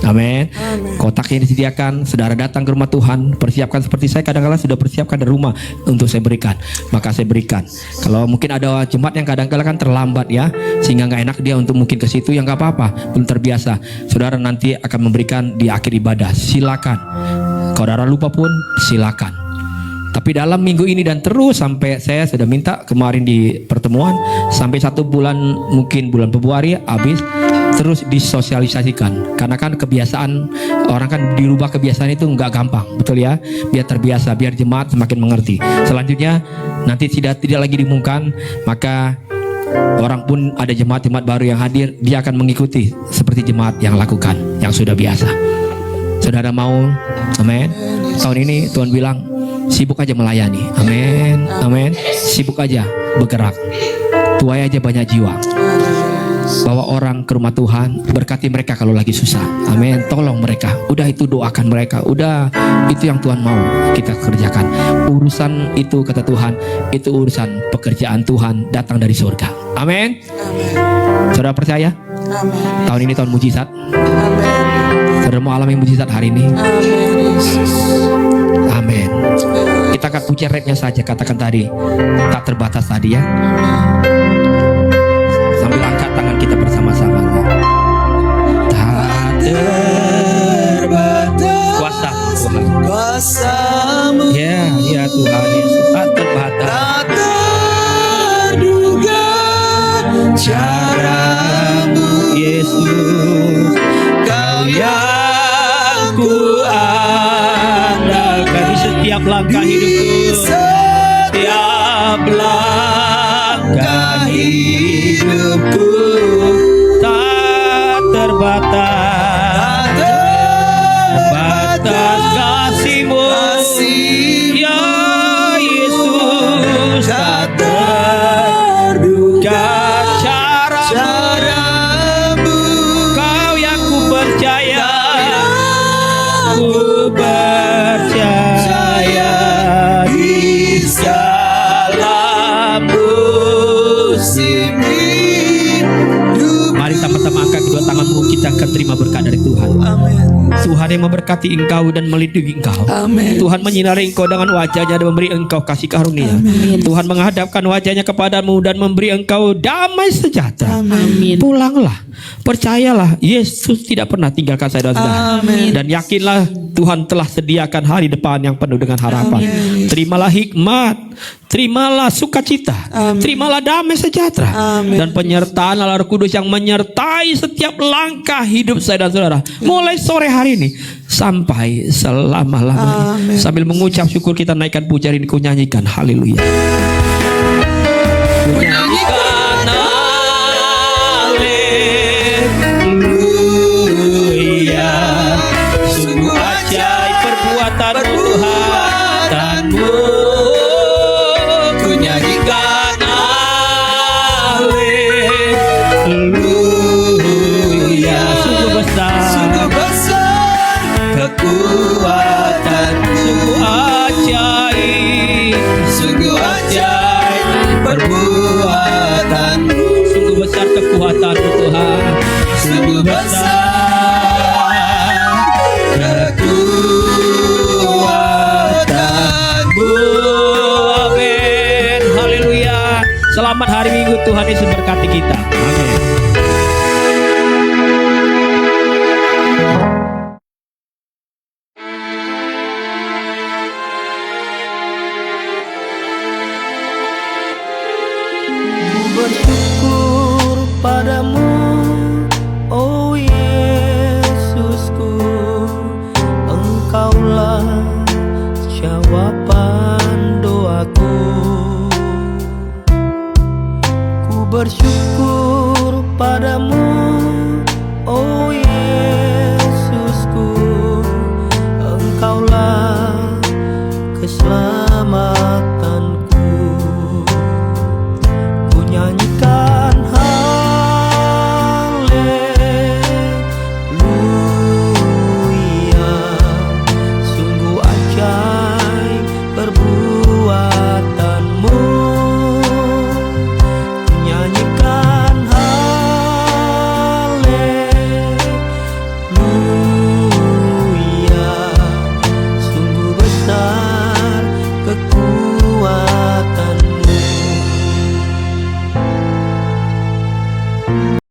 Amin. Kotaknya disediakan, saudara datang ke rumah Tuhan, persiapkan seperti saya kadang-kadang sudah persiapkan dari rumah untuk saya berikan, maka saya berikan. Kalau mungkin ada jemaat yang kadang-kadang kan terlambat ya, sehingga nggak enak dia untuk mungkin ke situ, yang nggak apa-apa, belum terbiasa. Saudara nanti akan memberikan di akhir ibadah, silakan. Kalau saudara lupa pun silakan. Tapi dalam minggu ini dan terus sampai saya sudah minta kemarin di pertemuan sampai 1 bulan, mungkin bulan Februari habis, terus disosialisasikan. Karena kan kebiasaan orang kan dirubah kebiasaan itu nggak gampang, betul ya? Biar terbiasa, biar jemaat semakin mengerti. Selanjutnya nanti tidak lagi diumumkan, maka orang pun ada jemaat-jemaat baru yang hadir, dia akan mengikuti seperti jemaat yang lakukan, yang sudah biasa. Saudara mau, amin. Tahun ini Tuhan bilang, sibuk aja melayani, amin, amin. Sibuk aja bergerak, tuai aja banyak jiwa, bawa orang ke rumah Tuhan, berkati mereka kalau lagi susah, amin. Tolong mereka, udah itu doakan mereka, udah itu yang Tuhan mau kita kerjakan. Urusan itu kata Tuhan, itu urusan pekerjaan Tuhan datang dari surga, amin. Saudara percaya? Amin. Tahun ini tahun mujizat. Amin. Saudara mau alami mujizat hari ini. Amin. Kita akan puji rap-nya saja, katakan tadi tak terbatas tadi ya. Sambil angkat tangan kita bersama-sama. Tak terbatas kuasa Tuhan. Kuasamu Ya Tuhan Yesus, tak terbatas. tak terduga caramu Yesus, Kau yang ku andalkan di setiap langkah hidupku, setiap langkah hidupku, tak terbatas, batas kasih-Mu, ya Yesus, tak terduga caramu, Kau yang ku percaya, Aku percaya di dalam musim hidup. Mari sama-sama angkat kedua tanganmu, kita akan terima berkat dari Tuhan. Amin. Tuhan yang memberkati engkau dan melindungi engkau. Amin. Tuhan menyinari engkau dengan wajahnya dan memberi engkau kasih karunia. Tuhan menghadapkan wajahnya kepadamu dan memberi engkau damai sejahtera. Amin. Pulanglah, percayalah, Yesus tidak pernah tinggalkan saya dan saudara. Amin. Dan yakinlah Tuhan telah sediakan hari depan yang penuh dengan harapan. Terimalah hikmat, terimalah sukacita, terimalah damai sejahtera, Amin. dan penyertaan Allah Roh Kudus yang menyertai setiap langkah hidup saya dan saudara, mulai sore hari ini sampai selama-lamanya. Amin. Sambil mengucap syukur, kita naikkan pujian ini, ku nyanyikan haleluya. Ku nyanyikan haleluya. Sungguh ajaib perbuatan Tuhanmu. Ku nyanyikan haleluya. Sungguh besar kekuatan, sungguh ajaib perbuatan, sungguh besar kekuatan Tuhan, sungguh besar kekuatan-Mu. Amin. Haleluya. Selamat hari Minggu, Tuhan Yesus berkati kita. Amin.